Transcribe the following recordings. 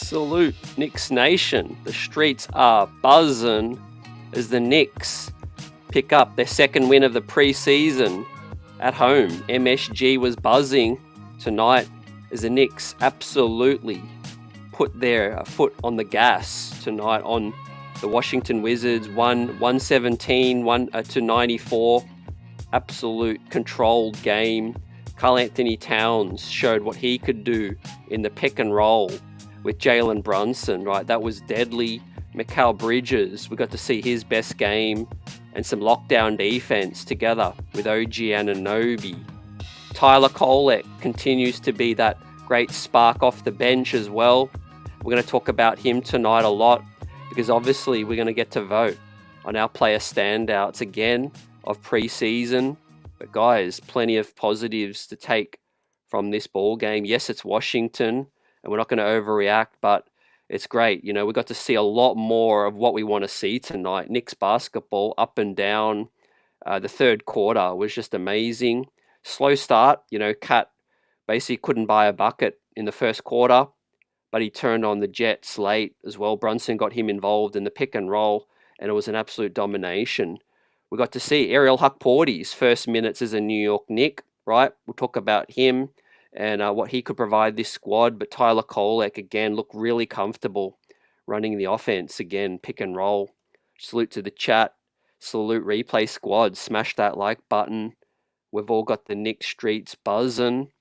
Salute Knicks Nation. The streets are buzzing as the Knicks pick up their second win of the preseason at home. MSG was buzzing tonight as the Knicks absolutely put their foot on the gas tonight on the Washington Wizards. 117 to 94. Absolute controlled game. Karl-Anthony Towns showed what he could do in the pick and roll with Jalen Brunson, right? That was deadly. Mikal Bridges, we got to see his best game and some lockdown defense together with OG Anunoby. Tyler Kolek continues to be that great spark off the bench as well. We're going to talk about him tonight a lot because obviously we're going to get to vote on our player standouts again of preseason. But guys, plenty of positives to take from this ball game. Yes, it's Washington, and we're not going to overreact, but it's great. You know, we got to see a lot more of what we want to see tonight. Knicks basketball up and down. The third quarter was just amazing. Slow start. You know, Cat basically couldn't buy a bucket in the first quarter, but he turned on the Jets late as well. Brunson got him involved in the pick and roll, and it was an absolute domination. We got to see Ariel Hukporti's first minutes as a New York Knick, right? We'll talk about him and what he could provide this squad. But Tyler Kolek, again, looked really comfortable running the offense. Again, pick and roll. Salute to the chat. Salute replay squad. Smash that like button. We've all got the Knicks streets buzzing.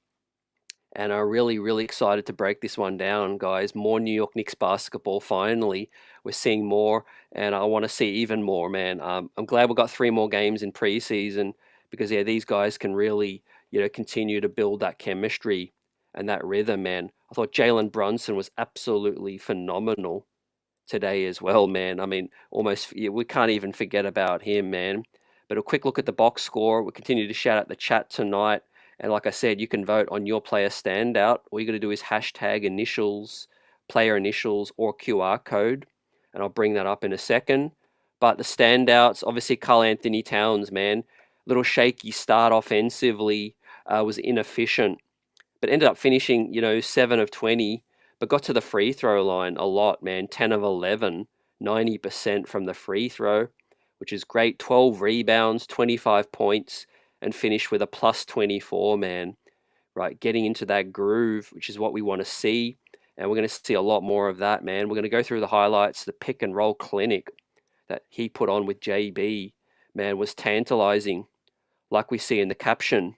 And I'm really, really excited to break this one down, guys. More New York Knicks basketball, finally. We're seeing more, and I want to see even more, man. I'm glad we got 3 more games in preseason because, yeah, these guys can really, you know, continue to build that chemistry and that rhythm, man. I thought Jalen Brunson was absolutely phenomenal today as well, man. I mean, we can't even forget about him, man. But a quick look at the box score. We'll continue to shout out the chat tonight. And like I said, you can vote on your player standout. All you got to do is hashtag initials, player initials, or QR code. And I'll bring that up in a second. But the standouts, obviously Karl-Anthony Towns, man. Little shaky start offensively, was inefficient. But ended up finishing, you know, 7 of 20. But got to the free throw line a lot, man. 10 of 11, 90% from the free throw, which is great. 12 rebounds, 25 points. And finish with a plus 24, man, right? Getting into that groove, which is what we want to see. And we're going to see a lot more of that, man. We're going to go through the highlights. The pick and roll clinic that he put on with JB, man, was tantalizing. Like we see in the caption.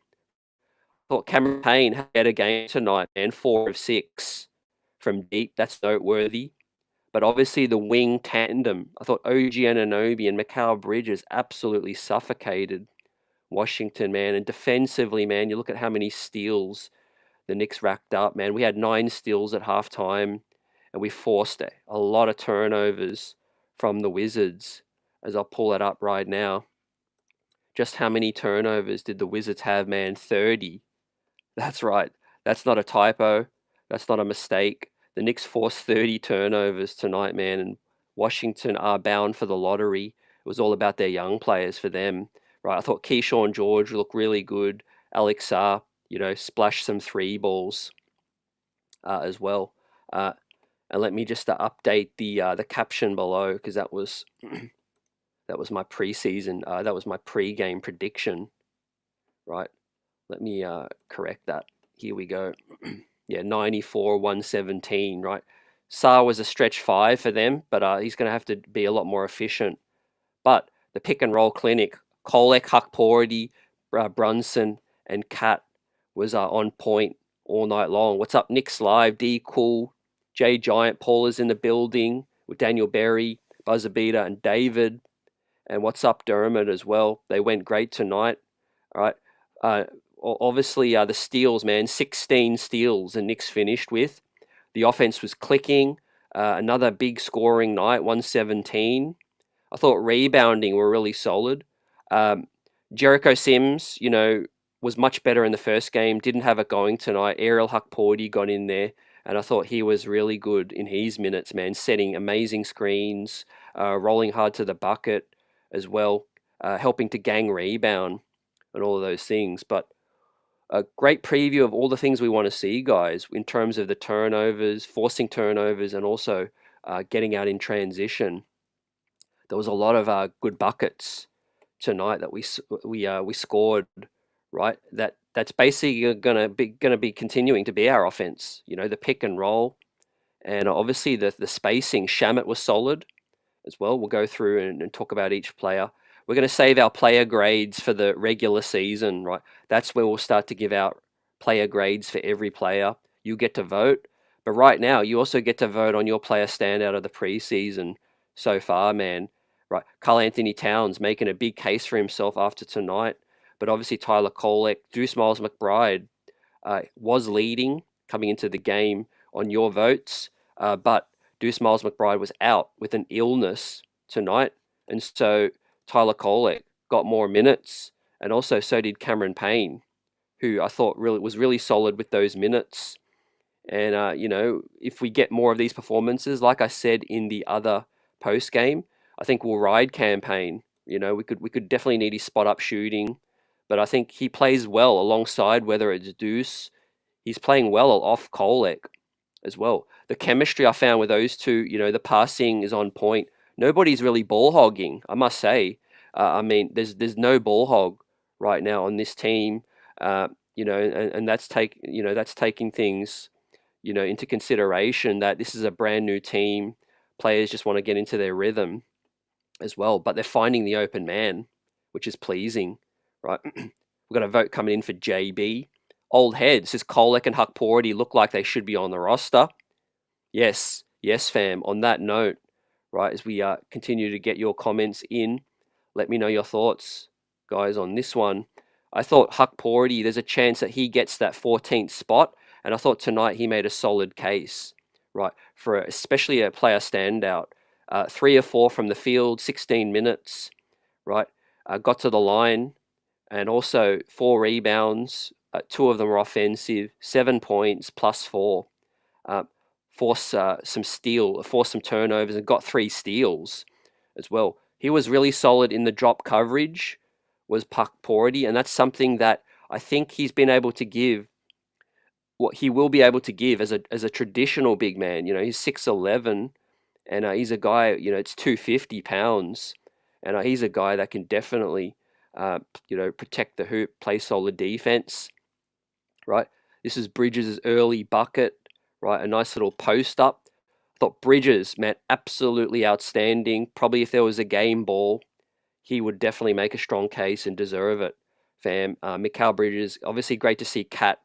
I thought Cameron Payne had a better game tonight, man. 4 of 6 from deep. That's noteworthy. But obviously the wing tandem, I thought OG Anunoby and Mikal Bridges absolutely suffocated Washington, man. And defensively, man, you look at how many steals the Knicks racked up, man. We had 9 steals at halftime, and we forced a lot of turnovers from the Wizards, as I'll pull it up right now. Just how many turnovers did the Wizards have, man? 30. That's right. That's not a typo. That's not a mistake. The Knicks forced 30 turnovers tonight, man, and Washington are bound for the lottery. It was all about their young players for them. Right, I thought Keyshawn George looked really good. Alex you know, splashed some 3 balls as well. And let me just update the caption below because that was that was my preseason. That was my pre-game prediction. Right, let me correct that. Here we go. Yeah, 94, 117. Right, Sarr was a stretch 5 for them, but he's going to have to be a lot more efficient. But the pick and roll clinic. Kolek, Hukporti, Brunson, and Cat was on point all night long. What's up, Knicks Live? D Cool, Jay Giant, Paul is in the building with Daniel Berry, Buzzer Beater, and David. And what's up, Dermot as well? They went great tonight. All right. Obviously, the steals, man, 16 steals the Knicks finished with. The offense was clicking. Another big scoring night, 117. I thought rebounding were really solid. Jericho Sims, you know, was much better in the first game. Didn't have it going tonight. Ariel Hukporti got in there, and I thought he was really good in his minutes, man. Setting amazing screens, rolling hard to the bucket as well, helping to gang rebound and all of those things. But a great preview of all the things we want to see, guys, in terms of the turnovers, forcing turnovers, and also getting out in transition. There was a lot of good buckets tonight that we scored, right? That's basically gonna be continuing to be our offense. You know, the pick and roll, and obviously the spacing. Shamit was solid as well. We'll go through and talk about each player. We're going to save our player grades for the regular season, right? That's where we'll start to give out player grades for every player. You get to vote, but right now you also get to vote on your player standout of the preseason so far, man. Right, Karl Anthony Towns making a big case for himself after tonight, but obviously Tyler Kolek, Deuce Miles McBride was leading coming into the game on your votes, but Deuce Miles McBride was out with an illness tonight, and so Tyler Kolek got more minutes, and also so did Cameron Payne, who I thought was really solid with those minutes. And if we get more of these performances, like I said in the other post game, I think we'll ride campaign. We could definitely need his spot up shooting, but I think he plays well alongside whether it's Deuce. He's playing well off Kolek as well. The chemistry I found with those two, the passing is on point. Nobody's really ball hogging, I must say. I mean, there's no ball hog right now on this team. And that's taking things into consideration that this is a brand new team. Players just want to get into their rhythm as well, but they're finding the open man, which is pleasing, right? We've got a vote coming in for JB. Old head says Kolek and Hukporti look like they should be on the roster. Yes, fam. On that note, right, as we continue to get your comments in, let me know your thoughts, guys, on this one. I thought Hukporti, there's a chance that he gets that 14th spot, and I thought tonight he made a solid case, right, for especially a player standout. 3 or 4 from the field, 16 minutes, right, got to the line, and also 4 rebounds, 2 of them were offensive, 7 points, +4. Forced some turnovers, and got 3 steals as well. He was really solid in the drop coverage, was Hukporti, and that's something that I think he's been able to give, what he will be able to give as a traditional big man. He's 6'11", and he's a guy, it's 250 pounds, and he's a guy that can definitely, protect the hoop, play solid defense, right? This is Bridges' early bucket, right? A nice little post up. I thought Bridges, man, absolutely outstanding. Probably if there was a game ball, he would definitely make a strong case and deserve it, fam. Mikal Bridges, obviously great to see Cat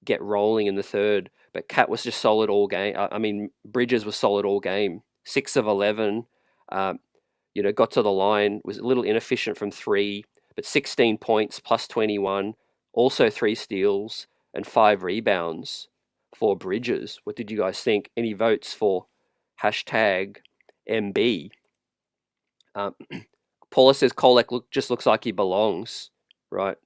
get rolling in the third, but Cat was just solid all game. Bridges was solid all game. 6 of 11, got to the line, was a little inefficient from 3, but 16 points, +21, also 3 steals and 5 rebounds for Bridges. What did you guys think? Any votes for #MB? Paula says Kolek just looks like he belongs, right?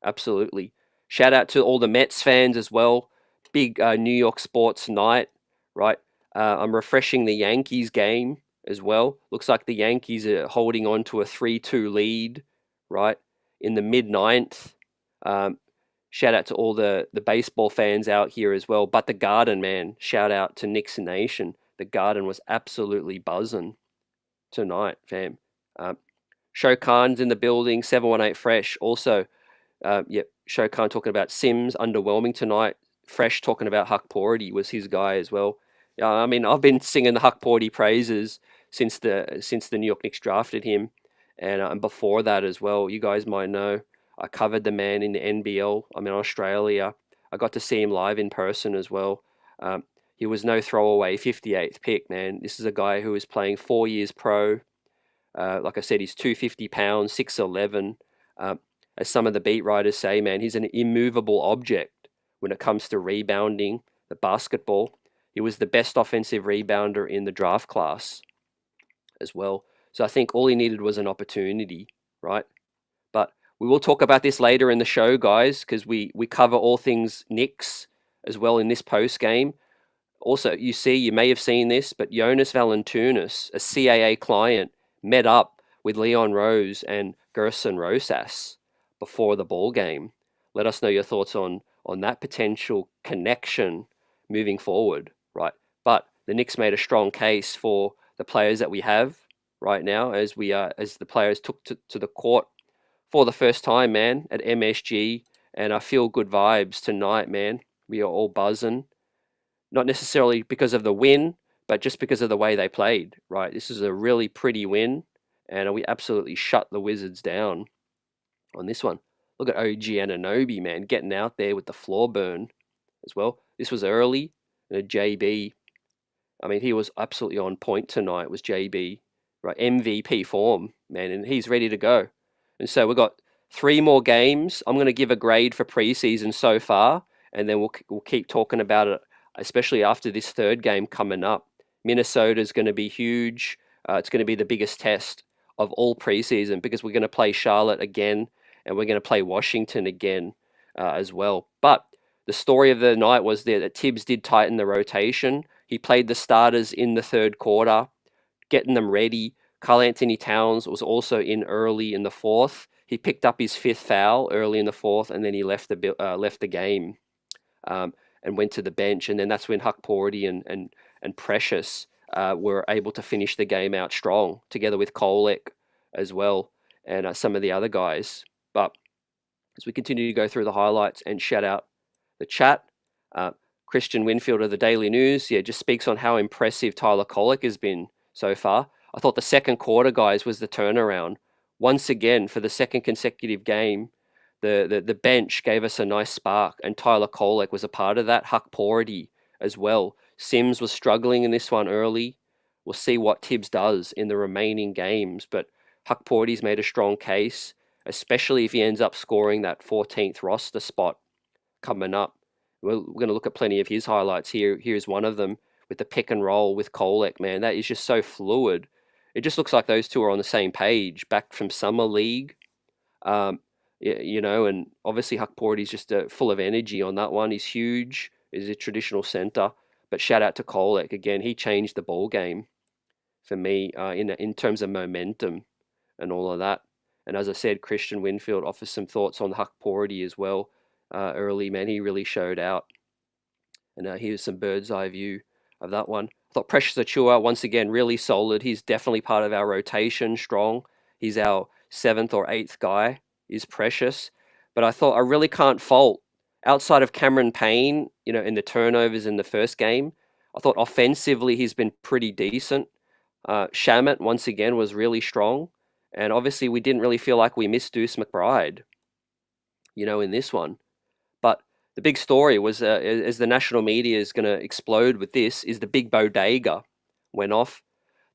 Absolutely. Shout out to all the Mets fans as well. Big New York sports night, right? I'm refreshing the Yankees game as well. Looks like the Yankees are holding on to a 3-2 lead, right, in the mid-ninth. Shout out to all the baseball fans out here as well. But the Garden, man, shout out to Knicks Nation. The Garden was absolutely buzzing tonight, fam. Shokan's in the building, 718 Fresh. Also, Shokan talking about Sims, underwhelming tonight. Fresh talking about Hukporti was his guy as well. I've been singing the Hukporti praises since the New York Knicks drafted him, and before that as well. You guys might know I covered the man in the NBL. I'm in Australia. I got to see him live in person as well. He was no throwaway, 58th pick, man. This is a guy who is playing 4 years pro. Like I said, he's 250 pounds, 6'11". As some of the beat writers say, man, he's an immovable object when it comes to rebounding the basketball. He was the best offensive rebounder in the draft class as well. So I think all he needed was an opportunity, right? But we will talk about this later in the show, guys, because we cover all things Knicks as well in this post game. Also, you may have seen this, but Jonas Valanciunas, a CAA client, met up with Leon Rose and Gerson Rosas before the ball game. let us know your thoughts on that potential connection moving forward, right? But the Knicks made a strong case for the players that we have right now, as the players took to the court for the first time, man, at MSG, and I feel good vibes tonight, man. We are all buzzing, not necessarily because of the win, but just because of the way they played, right? This is a really pretty win, and we absolutely shut the Wizards down on this one. Look at OG Anunoby, man, getting out there with the floor burn as well. This was early, and a JB. I mean, he was absolutely on point tonight, was JB, right? MVP form, man, and he's ready to go. And so we've got 3 more games. I'm going to give a grade for preseason so far, and then we'll keep talking about it, especially after this 3rd game coming up. Minnesota's going to be huge. It's going to be the biggest test of all preseason, because we're going to play Charlotte again, and we're going to play Washington again as well. But the story of the night was that Tibbs did tighten the rotation. He played the starters in the 3rd quarter, getting them ready. Karl Anthony Towns was also in early in the 4th. He picked up his 5th foul early in the 4th, and then he left the game and went to the bench. And then that's when Hukporti and Precious were able to finish the game out strong, together with Kolek as well, and some of the other guys. But as we continue to go through the highlights, and shout out the chat, Christian Winfield of the Daily News, just speaks on how impressive Tyler Kolek has been so far. I thought the 2nd quarter, guys, was the turnaround. Once again, for the 2nd consecutive game, the bench gave us a nice spark, and Tyler Kolek was a part of that. Hukporti as well. Sims was struggling in this one early. We'll see what Tibbs does in the remaining games, but Hukporti's made a strong case, especially if he ends up scoring that 14th roster spot coming up. We're going to look at plenty of his highlights here. Here's one of them with the pick and roll with Kolek, man. That is just so fluid. It just looks like those two are on the same page, back from summer league. And obviously Hukporti's just full of energy on that one. He's huge. He's a traditional center. But shout out to Kolek again. He changed the ball game for me in terms of momentum and all of that. And as I said, Christian Winfield offers some thoughts on Hukporti as well. Early, man, he really showed out. And here's some bird's eye view of that one. I thought Precious Achiuwa, once again, really solid. He's definitely part of our rotation, strong. He's our 7th or 8th guy, is Precious. But I thought I really can't fault, outside of Cameron Payne, in the turnovers in the first game, I thought offensively he's been pretty decent. Shamet, once again, was really strong. And obviously we didn't really feel like we missed Deuce McBride, in this one. But the big story was, as the national media is going to explode with this, is the big bodega went off.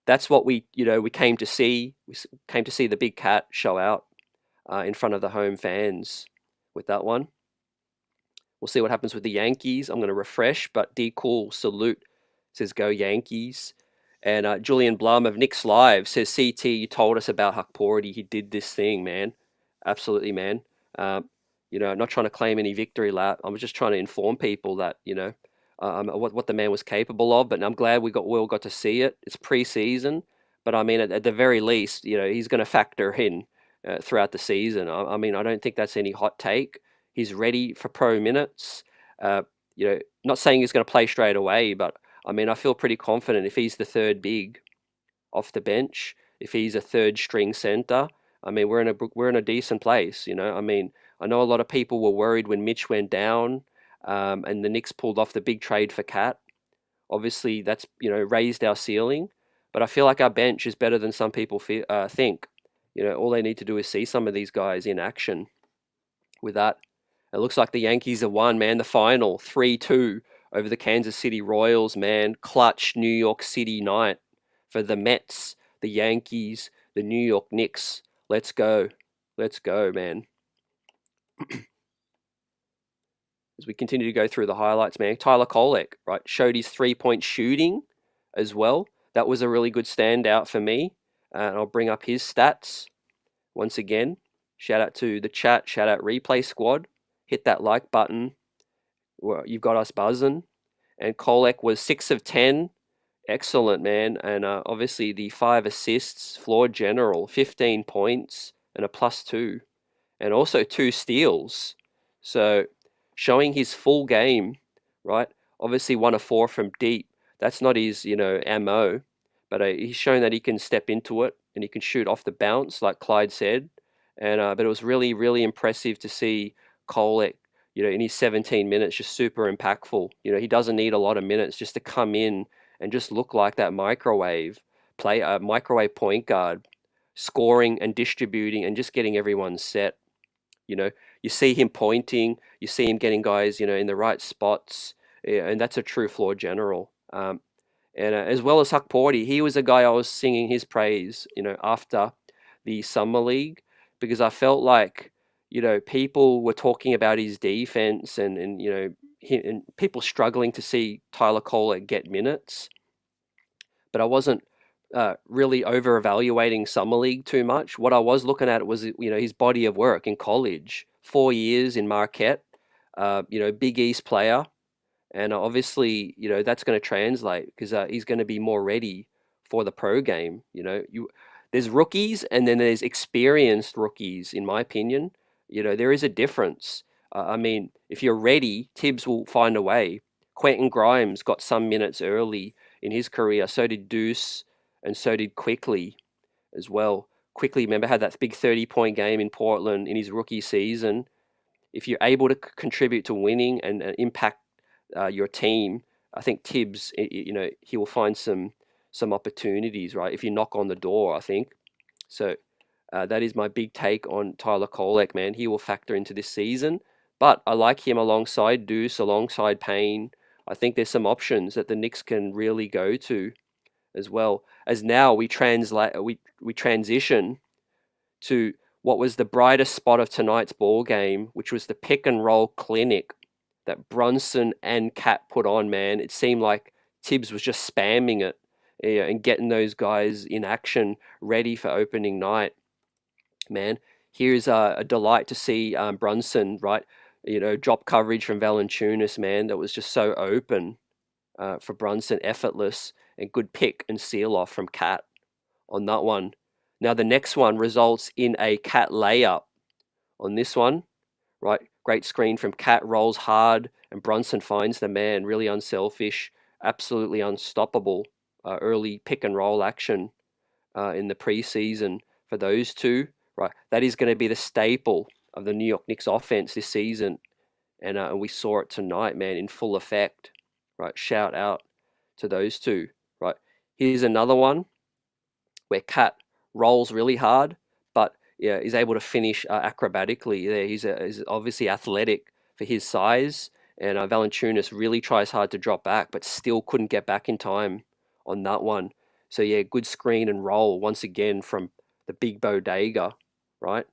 That's what we came to see. We came to see the big cat show out in front of the home fans with that one. We'll see what happens with the Yankees. I'm going to refresh, but D Cool salute says go Yankees. And Julian Blum of Knicks Live says, CT, you told us about Hukporti. He did this thing, man. Absolutely, man. I'm not trying to claim any victory lap. I'm just trying to inform people that, what the man was capable of. But I'm glad we all got to see it. It's preseason. But I mean, at the very least, he's going to factor in throughout the season. I mean, I don't think that's any hot take. He's ready for pro minutes. Not saying he's going to play straight away, but I mean, I feel pretty confident if he's the 3rd big off the bench, if he's a 3rd string center. I mean, we're in a decent place. I mean, I know a lot of people were worried when Mitch went down, and the Knicks pulled off the big trade for Cat. Obviously, that's raised our ceiling, but I feel like our bench is better than some people think. All they need to do is see some of these guys in action. With that, it looks like the Yankees have won, man. The final 3-2 over the Kansas City Royals, man. Clutch New York City night for the Mets, the Yankees, the New York Knicks. Let's go. Let's go, man. As we continue to go through the highlights, man, Tyler Kolek, right, showed his 3-point shooting as well. That was a really good standout for me. And I'll bring up his stats once again. Shout out to the chat. Shout out Replay Squad. Hit that like button. You've got us buzzing. And Kolek was 6 of 10. Excellent, man. And obviously the 5 assists, floor general, 15 points and a +2. And also 2 steals. So showing his full game, right? Obviously 1 of 4 from deep. That's not his, MO, but he's shown that he can step into it and he can shoot off the bounce, like Clyde said. And but it was really, really impressive to see Kolek, in his 17 minutes, just super impactful. He doesn't need a lot of minutes just to come in and just look like that microwave point guard, scoring and distributing and just getting everyone set. You know, you see him pointing, you see him getting guys, in the right spots, yeah, and that's a true floor general. And as well as Hukporti, he was a guy I was singing his praise, after the summer league, because I felt like, people were talking about his defense and and people struggling to see Tyler Kolek get minutes, but I wasn't really over evaluating summer league too much. What I was looking at was his body of work in college, 4 years in Marquette, Big East player, and obviously that's going to translate because he's going to be more ready for the pro game. There's rookies and then there's experienced rookies. In my opinion, there is a difference. I mean, if you're ready, Tibbs will find a way. Quentin Grimes got some minutes early in his career. So did Deuce, and so did Quickly as well. Quickly, remember, had that big 30-point game in Portland in his rookie season. If you're able to contribute to winning and impact your team, I think Tibbs, he will find some opportunities, right? If you knock on the door, I think. So that is my big take on Tyler Kolek, man. He will factor into this season, but I like him alongside Deuce, alongside Payne. I think there's some options that the Knicks can really go to, as well as now we transition to what was the brightest spot of tonight's ball game, which was the pick and roll clinic that Brunson and Cat put on. Man, it seemed like Tibbs was just spamming it, and getting those guys in action, ready for opening night. Man, here's a delight to see Brunson, right? Drop coverage from Valanciunas, man. That was just so open for Brunson, effortless, and good pick and seal off from Cat on that one. Now the next one results in a Cat layup on this one, right? Great screen from Cat, rolls hard, and Brunson finds the man. Really unselfish, absolutely unstoppable. Early pick and roll action in the preseason for those two, right? That is going to be the staple of the New York Knicks offense this season, and we saw it tonight, man, in full effect, right? Shout out to those two, right? Here's another one where Cat rolls really hard, but yeah, is able to finish acrobatically. There, he's obviously athletic for his size, and Valanciunas really tries hard to drop back, but still couldn't get back in time on that one. So yeah, good screen and roll once again from the big bodega, right?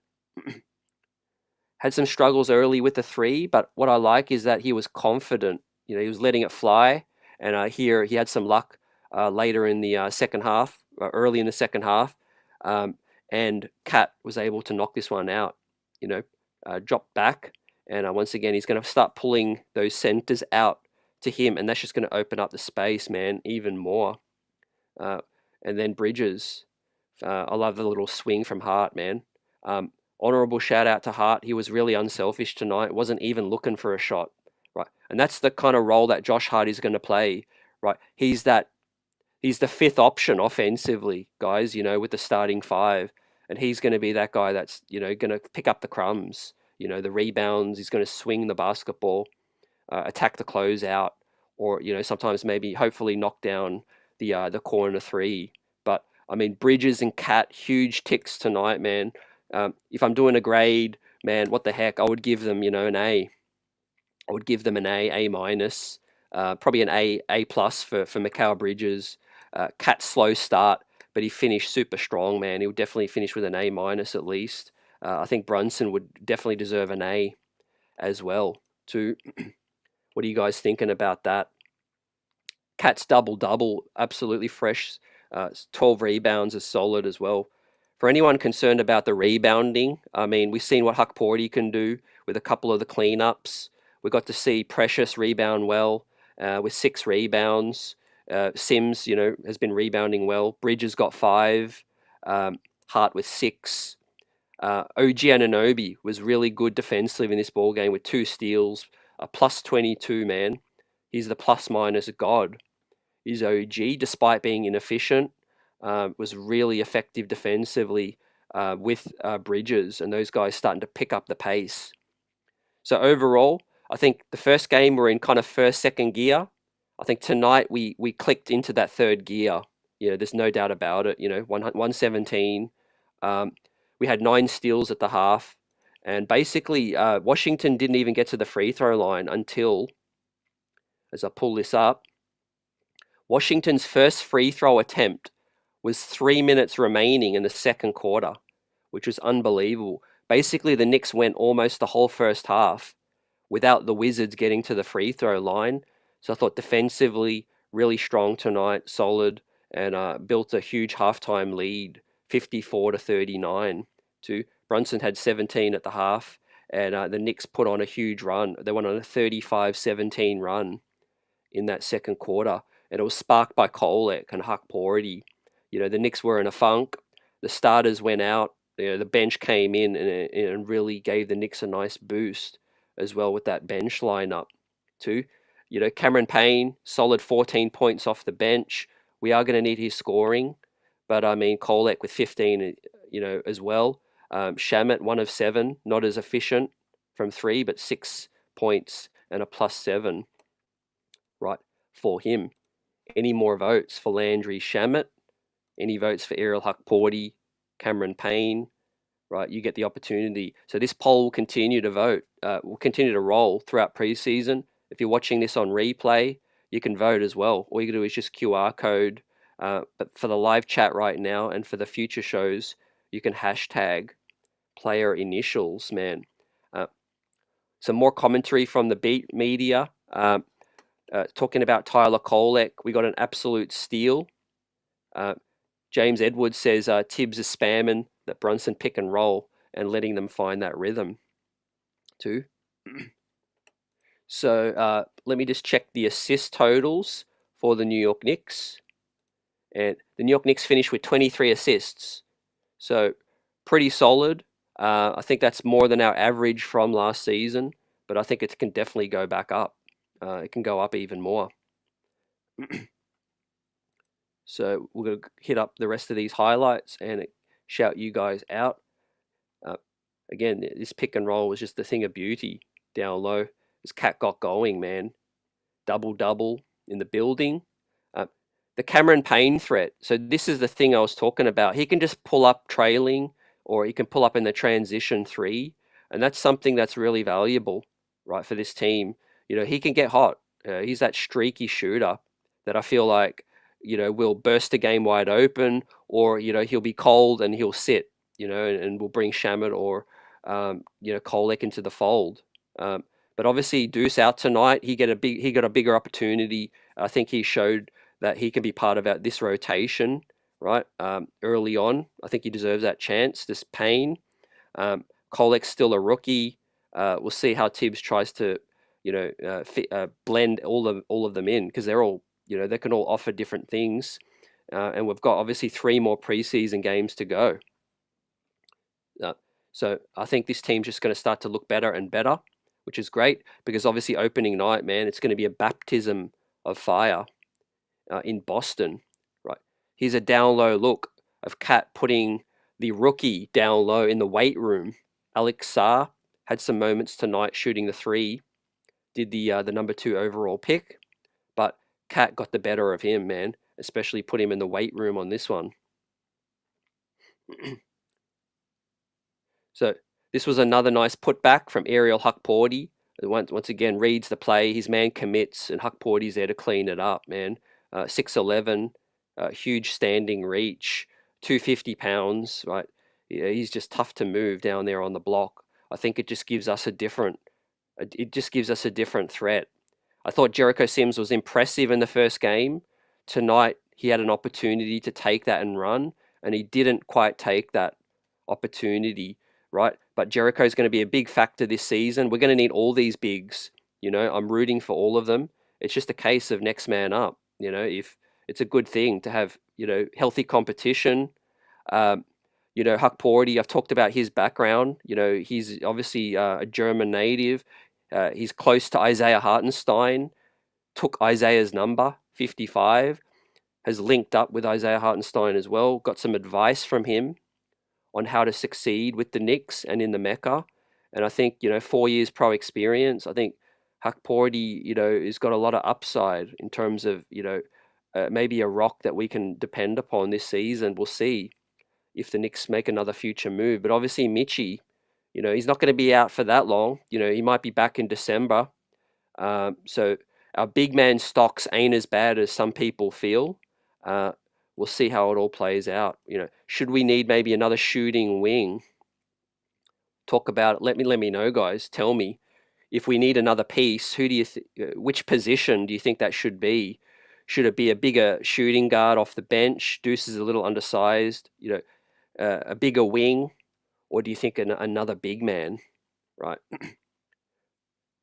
Had some struggles early with the three, but what I like is that he was confident. He was letting it fly, and here he had some luck later in the second half, early in the second half, um, and Cat was able to knock this one out. Drop back, and once again he's going to start pulling those centers out to him, and that's just going to open up the space, man, even more. And then Bridges, I love the little swing from Hart, man. Honorable shout out to Hart. He was really unselfish tonight. Wasn't even looking for a shot, right? And that's the kind of role that Josh Hart is going to play, right? He's the fifth option offensively, guys. With the starting five, and he's going to be that guy that's going to pick up the crumbs. The rebounds. He's going to swing the basketball, attack the closeout, or sometimes maybe hopefully knock down the corner three. But I mean, Bridges and Cat, huge ticks tonight, man. If I'm doing a grade, man, what the heck? I would give them, an A. I would give them an A minus, probably an A plus for Mikal Bridges. Cat slow start, but he finished super strong, man. He'll definitely finish with an A minus at least. I think Brunson would definitely deserve an A as well too. What are you guys thinking about that? Cat's double-double, absolutely fresh. 12 rebounds is solid as well. For anyone concerned about the rebounding, I mean, we've seen what Hukporti can do with a couple of the cleanups. We got to see Precious rebound well with 6 rebounds. Sims, has been rebounding well. Bridges got 5. Hart with 6. OG Anunoby was really good defensively in this ball game with 2 steals, a plus 22, man. He's the plus minus god. He's OG, despite being inefficient, was really effective defensively with Bridges, and those guys starting to pick up the pace. So overall, I think the first game we're in kind of first, second gear. I think tonight we clicked into that third gear. There's no doubt about it. 117. We had 9 steals at the half, and basically Washington didn't even get to the free throw line until, as I pull this up, Washington's first free throw attempt was 3 minutes remaining in the second quarter, which was unbelievable. Basically, the Knicks went almost the whole first half without the Wizards getting to the free throw line. So I thought defensively, really strong tonight, solid, and built a huge halftime lead, 54-39. Brunson had 17 at the half, and the Knicks put on a huge run. They went on a 35-17 run in that second quarter, and it was sparked by Kolek and Hukporti. The Knicks were in a funk. The starters went out. The bench came in and really gave the Knicks a nice boost as well with that bench lineup too. Cameron Payne, solid 14 points off the bench. We are going to need his scoring, but I mean Kolek with 15, as well. Shamet, 1 of 7, not as efficient from 3, but 6 points and a +7. Right, for him. Any more votes for Landry Shamet? Any votes for Ariel Hukporti, Cameron Payne? Right, you get the opportunity. So this poll will continue to vote, will continue to roll throughout preseason. If you're watching this on replay, you can vote as well. All you can do is just QR code. But for the live chat right now and for the future shows, you can hashtag player initials, man. Some more commentary from the beat media. Talking about Tyler Kolek, we got an absolute steal. James Edwards says Tibbs is spamming that Brunson pick and roll and letting them find that rhythm too. So let me just check the assist totals for the New York Knicks. And the New York Knicks finished with 23 assists. So pretty solid. I think that's more than our average from last season, but I think it can definitely go back up. It can go up even more. So we're going to hit up the rest of these highlights and shout you guys out. Again, this pick and roll was just a thing of beauty down low. This cat got going, man. Double-double in the building. The Cameron Payne threat. So this is the thing I was talking about. He can just pull up trailing, or he can pull up in the transition 3. And that's something that's really valuable, right, for this team. He can get hot. He's that streaky shooter that I feel like, will burst a game wide open, or, he'll be cold and he'll sit, and we'll bring Shamet or, Kolek into the fold. But obviously Deuce out tonight. He got a bigger opportunity. I think he showed that he can be part of this rotation, right? Early on. I think he deserves that chance, this Payne. Kolek's still a rookie. We'll see how Tibbs tries to, blend all of them in, because they're all, they can all offer different things. And we've got obviously 3 more preseason games to go. So I think this team's just going to start to look better and better, which is great, because obviously opening night, man, it's going to be a baptism of fire in Boston, right? Here's a down low look of Cat putting the rookie down low in the weight room. Alex Sarr had some moments tonight shooting the 3, did the number 2 overall pick, but Cat got the better of him, man, especially put him in the weight room on this one. So this was another nice putback from Ariel Hukporti. Once again, reads the play. His man commits, and Hukporti's there to clean it up, man. 6'11", huge standing reach, 250 pounds, right? Yeah, he's just tough to move down there on the block. I think it just gives us a different threat. I thought Jericho Sims was impressive in the first game. Tonight, he had an opportunity to take that and run, and he didn't quite take that opportunity, right? But Jericho's going to be a big factor this season. We're going to need all these bigs. I'm rooting for all of them. It's just a case of next man up. If it's a good thing to have, healthy competition. Hukporti, I've talked about his background. He's obviously a German native. He's close to Isaiah Hartenstein, took Isaiah's number, 55, has linked up with Isaiah Hartenstein as well, got some advice from him on how to succeed with the Knicks and in the Mecca. And I think, 4 years pro experience. I think Hukporti, has got a lot of upside in terms of, maybe a rock that we can depend upon this season. We'll see if the Knicks make another future move. But obviously, Mitchie, he's not going to be out for that long. He might be back in December. So our big man stocks ain't as bad as some people feel. We'll see how it all plays out. Should we need maybe another shooting wing? Talk about it. Let me know, guys. Tell me if we need another piece. Who do you which position do you think that should be? Should it be a bigger shooting guard off the bench? Deuce is a little undersized. A bigger wing, or do you think another big man? Right.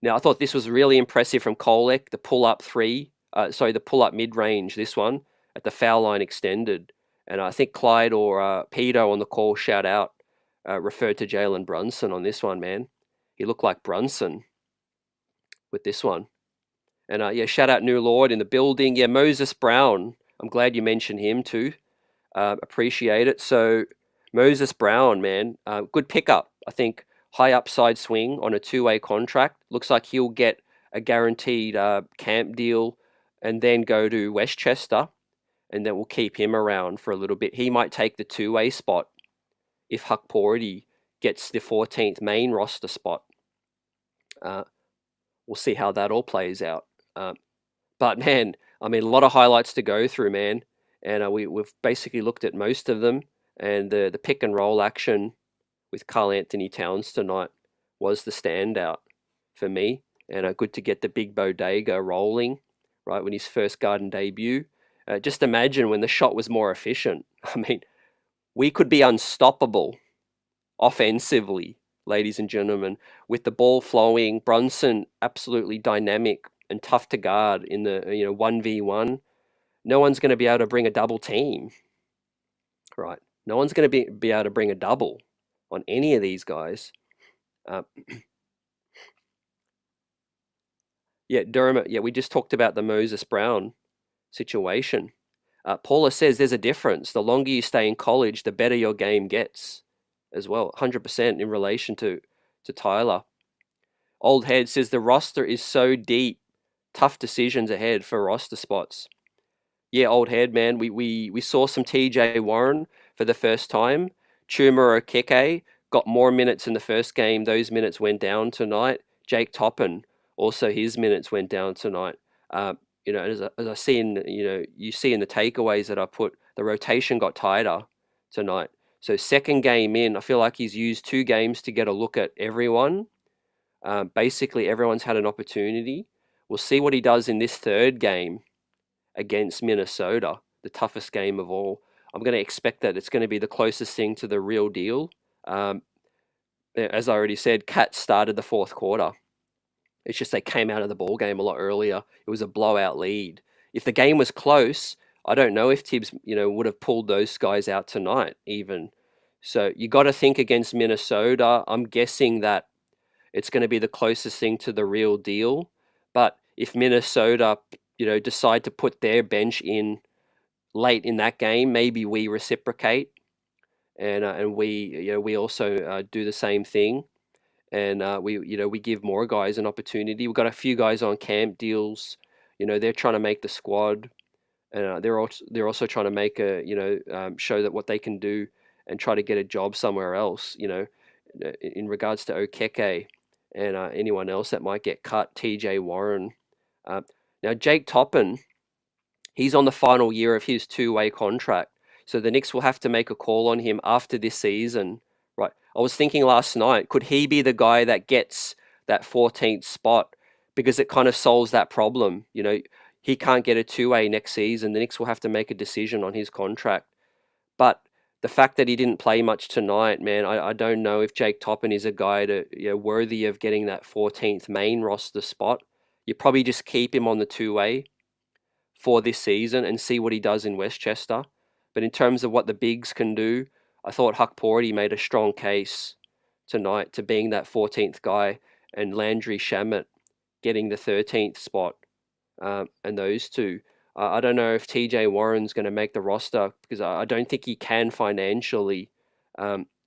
Now, I thought this was really impressive from Kolek, the pull-up the pull-up mid-range, this one, at the foul line extended. And I think Clyde or Pedo on the call, shout out, referred to Jalen Brunson on this one, man. He looked like Brunson with this one. And shout out New Lord in the building. Yeah, Moses Brown, I'm glad you mentioned him too. Appreciate it. So Moses Brown, man, good pickup. I think high upside swing on a two-way contract. Looks like he'll get a guaranteed camp deal and then go to Westchester, and then we'll keep him around for a little bit. He might take the two-way spot if Hukporti gets the 14th main roster spot. We'll see how that all plays out. But man, I mean, a lot of highlights to go through, man. And we've basically looked at most of them. And the pick and roll action with Karl Anthony Towns tonight was the standout for me. And good to get the big bodega rolling, right, when his first Garden debut. Just imagine when the shot was more efficient. I mean, we could be unstoppable offensively, ladies and gentlemen, with the ball flowing. Brunson absolutely dynamic and tough to guard in the 1v1. No one's going to be able to bring a double team, right? No one's going to be able to bring a double on any of these guys. Durham. Yeah, we just talked about the Moses Brown situation. Paula says there's a difference. The longer you stay in college, the better your game gets as well. 100% in relation to Tyler. Old Head says the roster is so deep. Tough decisions ahead for roster spots. Yeah, Old Head, man. We saw some TJ Warren for the first time. Chuma Okeke got more minutes in the first game. Those minutes went down tonight. Jake Toppin, also his minutes went down tonight. As I see you see in the takeaways that I put, the rotation got tighter tonight. So second game in, I feel like he's used 2 games to get a look at everyone. Basically, everyone's had an opportunity. We'll see what he does in this third game against Minnesota, the toughest game of all. I'm going to expect that it's going to be the closest thing to the real deal. As I already said, Cats started the fourth quarter. It's just they came out of the ball game a lot earlier. It was a blowout lead. If the game was close, I don't know if Tibbs, would have pulled those guys out tonight even. So you got to think against Minnesota. I'm guessing that it's going to be the closest thing to the real deal. But if Minnesota, decide to put their bench in late in that game, maybe we reciprocate, and we also do the same thing, and we give more guys an opportunity. We've got a few guys on camp deals. They're trying to make the squad, and they're also trying to make show that what they can do and try to get a job somewhere else. In regards to Okeke and anyone else that might get cut, TJ Warren. Now, Jake Toppin, he's on the final year of his 2-way contract. So the Knicks will have to make a call on him after this season. Right. I was thinking last night, could he be the guy that gets that 14th spot? Because it kind of solves that problem. He can't get a 2-way next season. The Knicks will have to make a decision on his contract. But the fact that he didn't play much tonight, man, I don't know if Jake Toppin is a guy worthy of getting that 14th main roster spot. You probably just keep him on the 2-way for this season and see what he does in Westchester. But in terms of what the bigs can do, I thought Hukporti made a strong case tonight to being that 14th guy, and Landry Shamet getting the 13th spot, and those two. I don't know if TJ Warren's going to make the roster, because I don't think he can financially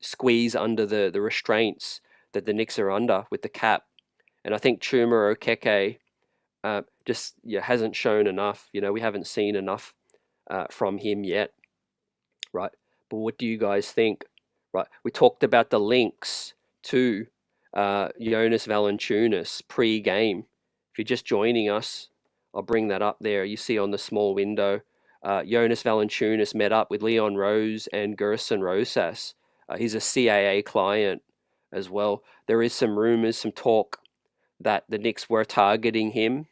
squeeze under the restraints that the Knicks are under with the cap. And I think Chuma Okeke just hasn't shown enough. We haven't seen enough from him yet, right? But what do you guys think? Right, we talked about the links to Jonas Valanciunas pre-game. If you're just joining us, I'll bring that up there. You see on the small window, Jonas Valanciunas met up with Leon Rose and Gerson Rosas. He's a CAA client as well. There is some rumors, some talk that the Knicks were targeting him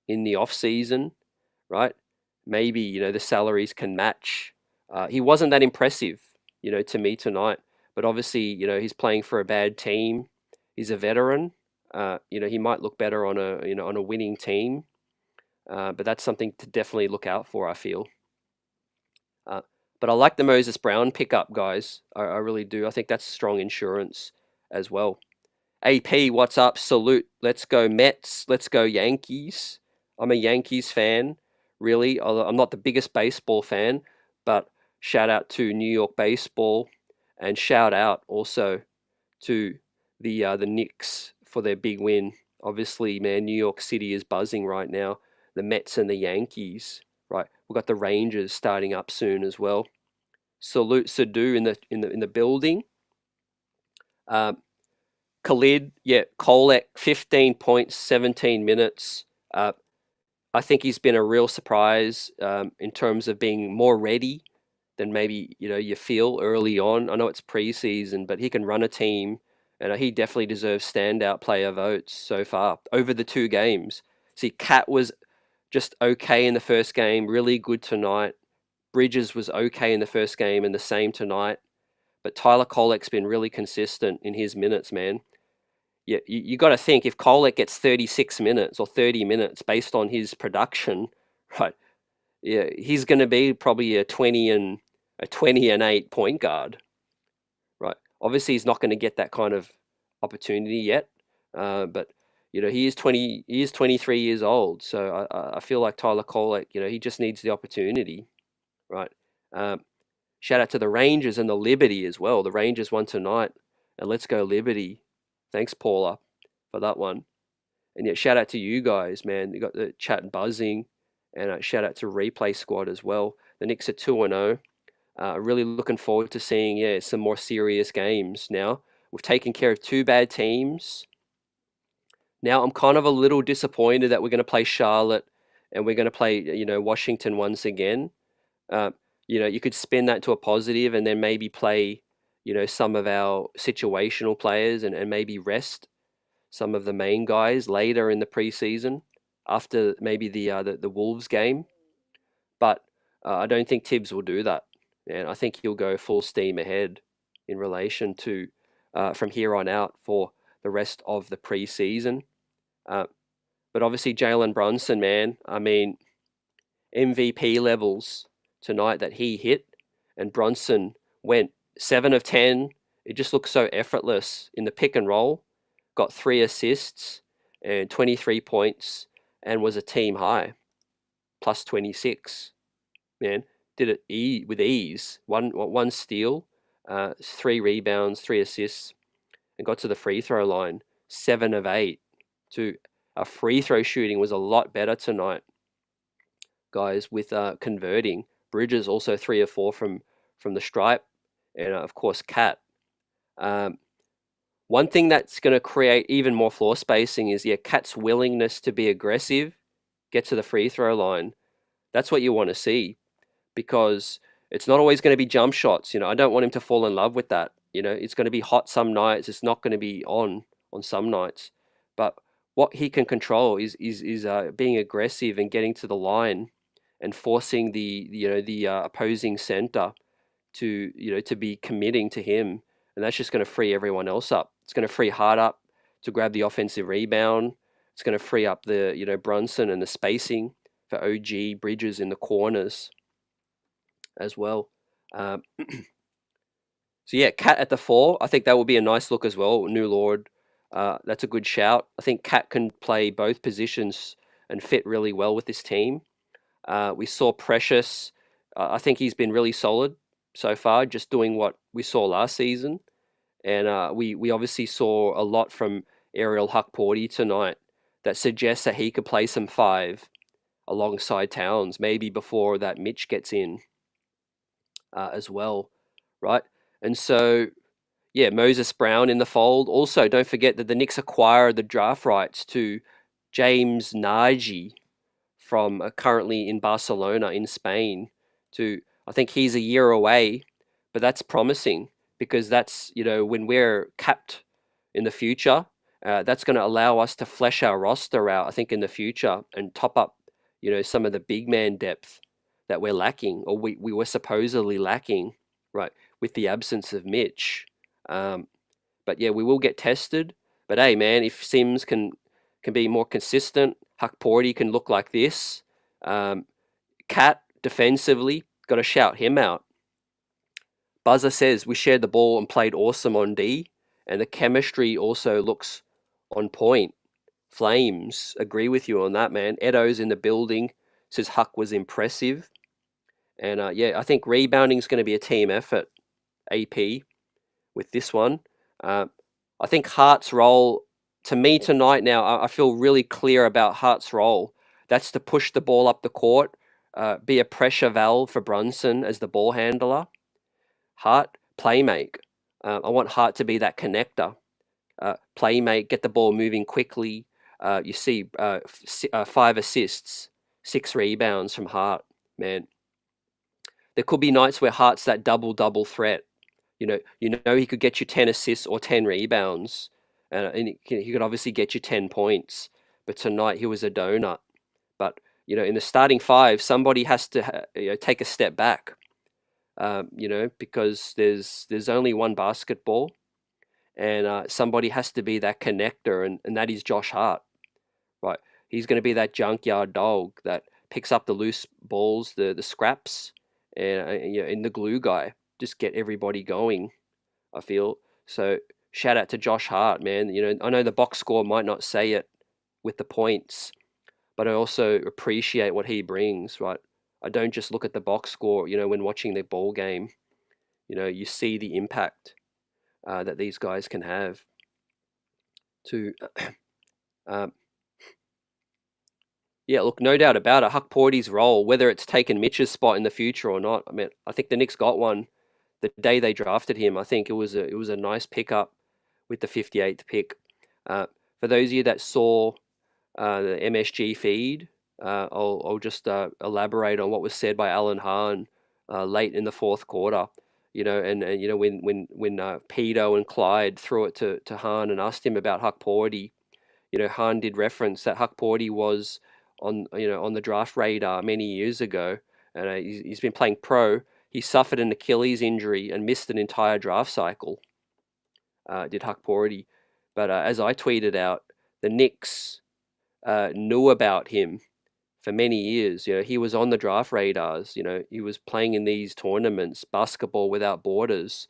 in the off season, right? Maybe the salaries can match. He wasn't that impressive, to me tonight. But obviously, he's playing for a bad team. He's a veteran. He might look better on a winning team. But that's something to definitely look out for, I feel. But I like the Moses Brown pickup, guys. I really do. I think that's strong insurance as well. AP, what's up? Salute. Let's go Mets. Let's go Yankees. I'm a Yankees fan, really. I'm not the biggest baseball fan, but shout out to New York baseball, and shout out also to the Knicks for their big win. Obviously, man, New York City is buzzing right now. The Mets and the Yankees, right? We've got the Rangers starting up soon as well. Salute Sadu in the building. Khalid, Kolek, 15 points, 17 minutes. I think he's been a real surprise in terms of being more ready than maybe you feel early on. I know it's preseason, but he can run a team, and he definitely deserves standout player votes so far over the 2 games. See, Cat was just okay in the first game, really good tonight. Bridges was okay in the first game and the same tonight. But Tyler Kolek's been really consistent in his minutes, man. Yeah, you got to think, if Kolek gets 36 minutes or 30 minutes based on his production, right? Yeah, he's going to be probably a 20 and 8 point guard, right? Obviously, he's not going to get that kind of opportunity yet, but he is 23 years old, so I feel like Tyler Kolek, he just needs the opportunity, right? Shout out to the Rangers and the Liberty as well. The Rangers won tonight, and let's go Liberty. Thanks, Paula, for that one. And yet, shout out to you guys, man. You got the chat buzzing, and shout out to Replay Squad as well. The Knicks are 2-0. Really looking forward to seeing some more serious games now. We've taken care of 2 bad teams. Now I'm kind of a little disappointed that we're going to play Charlotte and we're going to play Washington once again. You could spin that to a positive and then maybe play some of our situational players and maybe rest some of the main guys later in the preseason after maybe the Wolves game. But I don't think Tibbs will do that, and I think he'll go full steam ahead in relation to from here on out for the rest of the preseason. But obviously Jalen Brunson, man, I mean, MVP levels tonight that he hit, and Brunson went 7 of 10. It just looks so effortless in the pick and roll. Got 3 assists and 23 points, and was a team high, plus 26. Man, did it with ease. One steal, 3 rebounds, 3 assists, and got to the free throw line. 7 of 8. Our free throw shooting was a lot better tonight, guys, with converting. Bridges also 3 of 4 from the stripe, and of course Cat. One thing that's going to create even more floor spacing is Cat's willingness to be aggressive, get to the free throw line. That's what you want to see, because it's not always going to be jump shots. I don't want him to fall in love with that. It's going to be hot some nights. It's not going to be on some nights. But what he can control is being aggressive and getting to the line and forcing the opposing center to be committing to him, and that's just going to free everyone else up. It's going to free Hart up to grab the offensive rebound. It's going to free up the Brunson and the spacing for OG Bridges in the corners as well. So yeah, Cat at the 4. I think that would be a nice look as well. New Lord, that's a good shout. I think Cat can play both positions and fit really well with this team. We saw Precious. I think he's been really solid so far, just doing what we saw last season. And we obviously saw a lot from Ariel Hukporti tonight that suggests that he could play some 5 alongside Towns, maybe before that Mitch gets in as well, right? And so, yeah, Moses Brown in the fold. Also, don't forget that the Knicks acquired the draft rights to James Nagy from currently in Barcelona in Spain. To I think he's a year away, but that's promising because that's when we're capped in the future, that's going to allow us to flesh our roster out. I think in the future and top up some of the big man depth that we're lacking or we were supposedly lacking, right, with the absence of Mitch. But yeah, we will get tested. But hey, man, if Sims can be more consistent, Hukporti can look like this. Cat defensively, got to shout him out. Buzzer says we shared the ball and played awesome on D, and the chemistry also looks on point. Flames agree with you on that, man. Edo's in the building, says Huck was impressive. And yeah, I think rebounding is going to be a team effort, AP, with this one. I think Hart's role, to me tonight now, I feel really clear about Hart's role. That's to push the ball up the court, be a pressure valve for Brunson as the ball handler. Hart, playmake. I want Hart to be that connector. Playmake, get the ball moving quickly. You see 5 assists, 6 rebounds from Hart, man. There could be nights where Hart's that double threat. You know he could get you 10 assists or 10 rebounds, and he could obviously get you 10 points. But tonight he was a donut. But in the starting 5, somebody has to take a step back. Because there's only one basketball, and somebody has to be that connector, and that is Josh Hart, right? He's going to be that junkyard dog that picks up the loose balls, the scraps, and the glue guy. Just get everybody going, I feel. So shout out to Josh Hart, man. I know the box score might not say it with the points, but I also appreciate what he brings, right? I don't just look at the box score, when watching the ball game. You see the impact that these guys can have to um, yeah, look, no doubt about it. Hukporti's role, whether it's taken Mitch's spot in the future or not, I mean, I think the Knicks got one the day they drafted him. I think it was a nice pickup with the 58th pick. For those of you that saw the MSG feed, I'll just elaborate on what was said by Alan Hahn late in the fourth quarter. And when Pedo and Clyde threw it to Hahn and asked him about Hukporti, Hahn did reference that Hukporti was on the draft radar many years ago, and he's been playing pro. He suffered an Achilles injury and missed an entire draft cycle. Did Hukporti, but as I tweeted out, the Knicks knew about him for many years. He was on the draft radars. He was playing in these tournaments, Basketball Without Borders.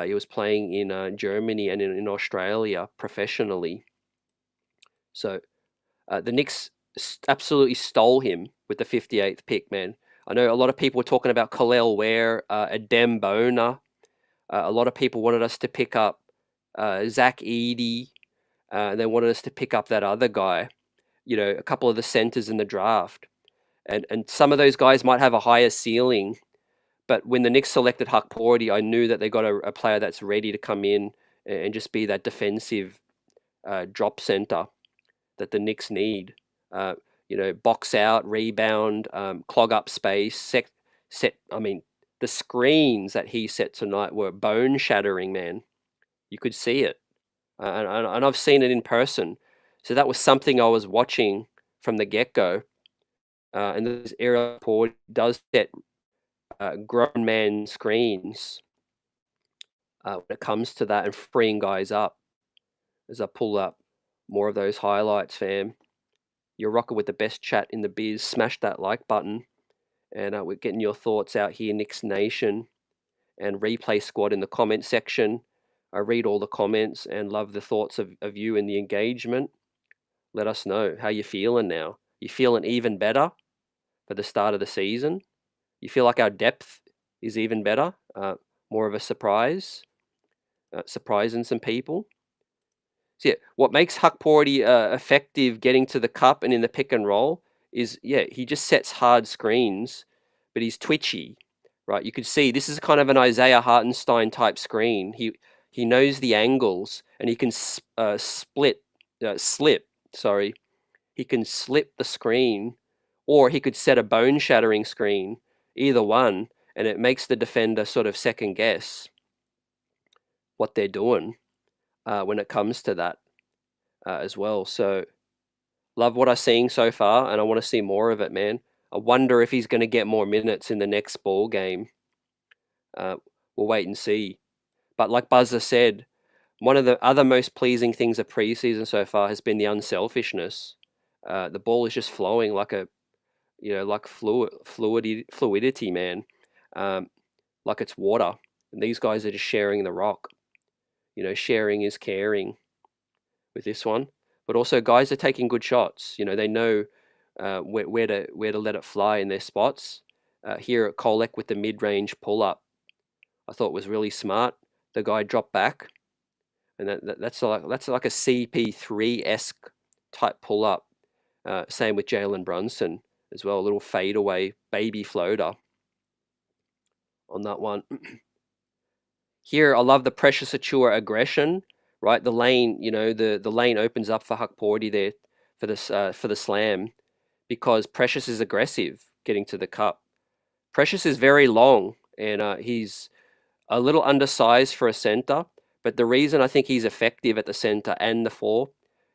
He was playing in Germany and in Australia professionally. So the Knicks absolutely stole him with the 58th pick, man. I know a lot of people were talking about Kolek Ware, Adem Bona. A lot of people wanted us to pick up Zach Edey. And they wanted us to pick up that other guy, a couple of the centers in the draft. And some of those guys might have a higher ceiling. But when the Knicks selected Hukporti, I knew that they got a player that's ready to come in and just be that defensive drop center that the Knicks need. Box out, rebound, clog up space, set. I mean, the screens that he set tonight were bone shattering, man. You could see it, and I've seen it in person. So that was something I was watching from the get go. And this era report does set grown man screens when it comes to that and freeing guys up. As I pull up more of those highlights, fam. You're rocking with the best chat in the biz. Smash that like button. And we're getting your thoughts out here, Knicks Nation. and replay squad in the comment section. I read all the comments and love the thoughts of you and the engagement. Let us know how you're feeling now. You feeling even better for the start of the season? You feel like our depth is even better? More of a surprise? Surprising some people? So yeah, what makes Hukporti effective getting to the cup and in the pick and roll is, yeah, he just sets hard screens, but he's twitchy, right? You could see this is kind of an Isaiah Hartenstein type screen. He knows the angles and he can slip. Sorry, he can slip the screen, or he could set a bone shattering screen. Either one, and it makes the defender sort of second guess what they're doing when it comes to that. As well. So love what I'm seeing so far, and I want to see more of it, man. I wonder if he's going to get more minutes in the next ball game. We'll wait and see. But like Buzzer said, one of the other most pleasing things of preseason so far has been the unselfishness. The ball is just flowing like like fluidity, man. Like it's water, and these guys are just sharing the rock. Sharing is caring with this one. But also, guys are taking good shots. They know where to let it fly in their spots. Here at Kolek with the mid-range pull-up, I thought was really smart. The guy dropped back, and that's like a CP3-esque type pull-up. Same with Jalen Brunson as well. A little fadeaway baby floater on that one. Here, I love the Precious Achua aggression. Right, the lane, the lane opens up for Hukporti there for the slam, because Precious is aggressive getting to the cup. Precious is very long, and he's a little undersized for a center. But the reason I think he's effective at the center and the four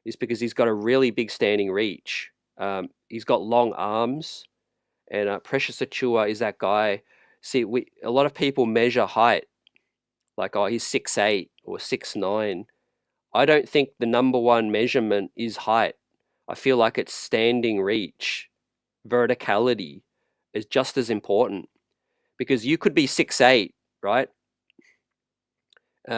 is because he's got a really big standing reach. He's got long arms, and Precious Achua is that guy. See, a lot of people measure height, like, oh, he's 6'8" or 6'9". I don't think the number one measurement is height. I feel like it's standing reach. Verticality is just as important, because you could be 6'8", right?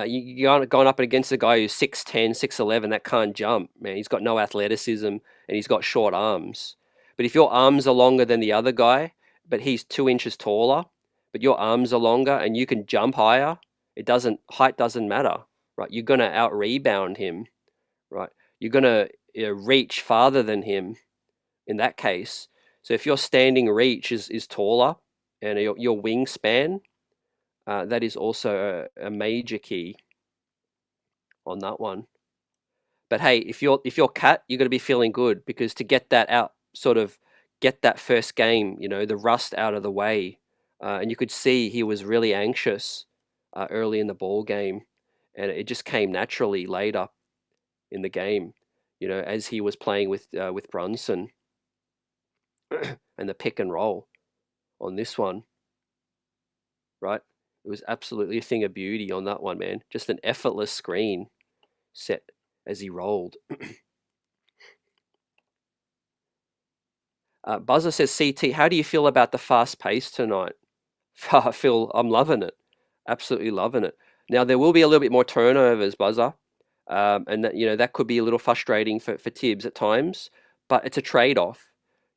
You're going up against a guy who's 6'10", 6'11", that can't jump, man. He's got no athleticism and he's got short arms. But if your arms are longer than the other guy, but he's 2 inches taller, but your arms are longer and you can jump higher, height doesn't matter, right? You're going to out-rebound him, right? You're going to reach farther than him in that case. So if your standing reach is taller and your wingspan, that is also a major key on that one. But hey, if you're Cat, you're going to be feeling good, because to get that out, sort of get that first game, the rust out of the way, and you could see he was really anxious early in the ball game, and it just came naturally later in the game, as he was playing with Brunson and the pick and roll on this one, right? It was absolutely a thing of beauty on that one, man. Just an effortless screen set as he rolled. Buzzer says, CT, how do you feel about the fast pace tonight? I'm loving it. Absolutely loving it. Now, there will be a little bit more turnovers, Buzzer. And that could be a little frustrating for Tibbs at times, but it's a trade-off.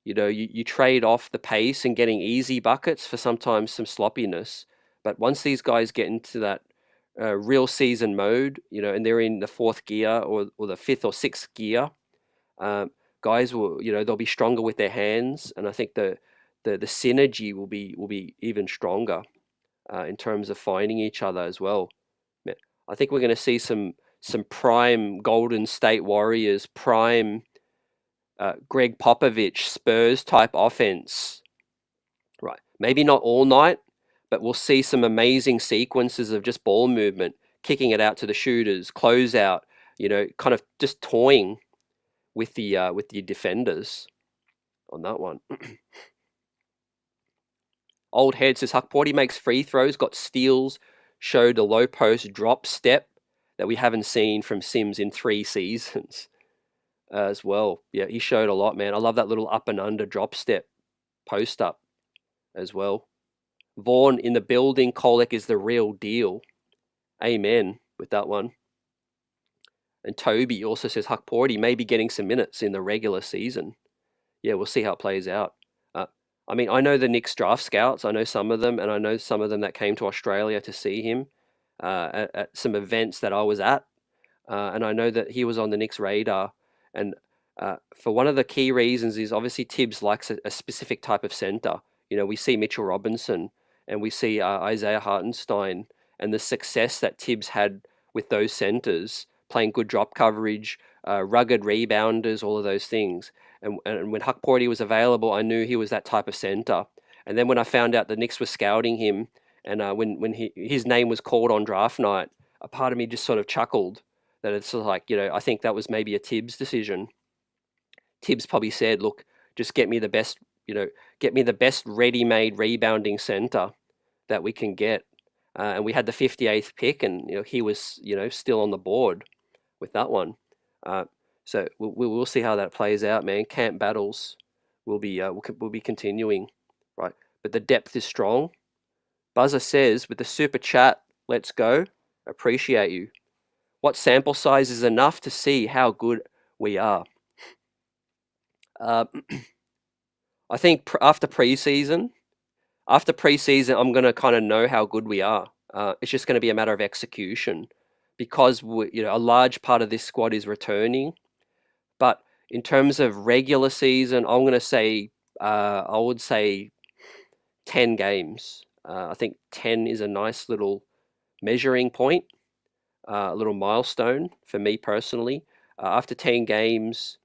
You trade off the pace and getting easy buckets for sometimes some sloppiness. But once these guys get into that real season mode, and they're in the fourth gear or the fifth or sixth gear, guys will, they'll be stronger with their hands, and I think the synergy will be even stronger in terms of finding each other as well. I think we're going to see some prime Golden State Warriors, prime Greg Popovich Spurs type offense, right? Maybe not all night, but we'll see some amazing sequences of just ball movement, kicking it out to the shooters, close out, kind of just toying with the defenders on that one. Old Head says Hukporti makes free throws, got steals, showed a low post drop step that we haven't seen from Sims in 3 seasons as well. Yeah, he showed a lot, man. I love that little up and under drop step post up as well. Vaughn in the building. Kolek is the real deal. Amen with that one. And Toby also says Hukporti may be getting some minutes in the regular season. Yeah, we'll see how it plays out. I mean, I know the Knicks draft scouts. I know some of them, and I know some of them that came to Australia to see him at some events that I was at. And I know that he was on the Knicks radar. And for one of the key reasons is obviously Tibbs likes a specific type of center. You know, we see Mitchell Robinson and we see Isaiah Hartenstein and the success that Tibbs had with those centers, playing good drop coverage, rugged rebounders, all of those things. And when Hukporti was available, I knew he was that type of center. And then when I found out the Knicks were scouting him, and when his name was called on draft night, a part of me just sort of chuckled that it's sort of like, you know, I think that was maybe a Tibbs decision. Tibbs probably said, look, just get me the best, you know, get me the best ready-made rebounding center that we can get. And we had the 58th pick, and you know he was, you know, still on the board with that one. So we'll see how that plays out, man. Camp battles will be we'll be continuing, right? But the depth is strong. Buzzer says with the super chat, let's go. Appreciate you. What sample size is enough to see how good we are? I think after preseason, I'm going to kind of know how good we are. It's just going to be a matter of execution because you know, a large part of this squad is returning. But in terms of regular season, I'm going to say I would say 10 games. I think 10 is a nice little measuring point, a little milestone for me personally. After 10 games,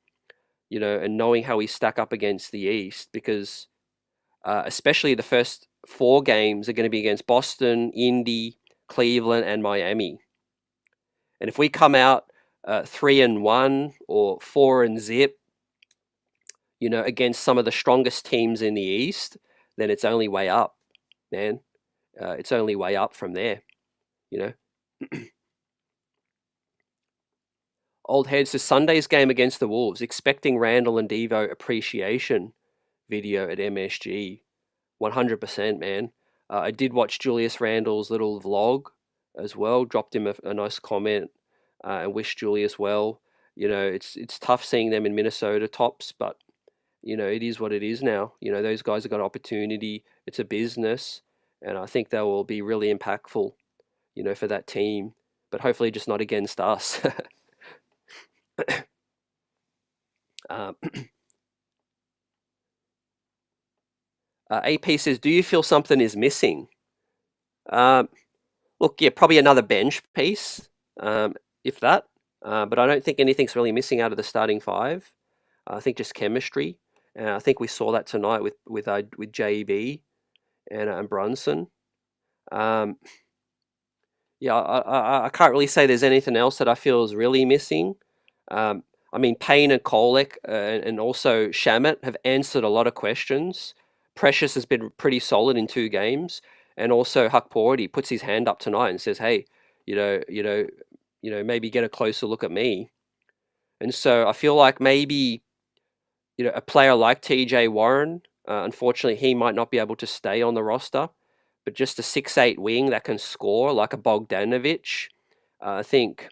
you know, and knowing how we stack up against the East, because especially the first 4 games are going to be against Boston, Indy, Cleveland, and Miami. And if we come out 3-1 or 4-0, you know, against some of the strongest teams in the East, then it's only way up, man. It's only way up from there, you know. Old Head says Sunday's game against the Wolves, expecting Randall and Devo appreciation video at MSG. 100%, man. I did watch Julius Randle's little vlog as well. Dropped him a nice comment and wished Julius well. You know, it's tough seeing them in Minnesota tops, but you know, it is what it is now. You know, those guys have got opportunity. It's a business, and I think they will be really impactful, you know, for that team. But hopefully, just not against us. AP says, do you feel something is missing? Look, yeah, probably another bench piece, if that. But I don't think anything's really missing out of the starting 5. I think just chemistry. And I think we saw that tonight with JB and Brunson. Yeah, I can't really say there's anything else that I feel is really missing. I mean, Payne and Kolek and also Shamet have answered a lot of questions. Precious has been pretty solid in 2 games, and also Hukporti puts his hand up tonight and says, "Hey, maybe get a closer look at me." And so I feel like maybe, you know, a player like TJ Warren, unfortunately, he might not be able to stay on the roster, but just a 6'8" wing that can score like a Bogdanovic, I think.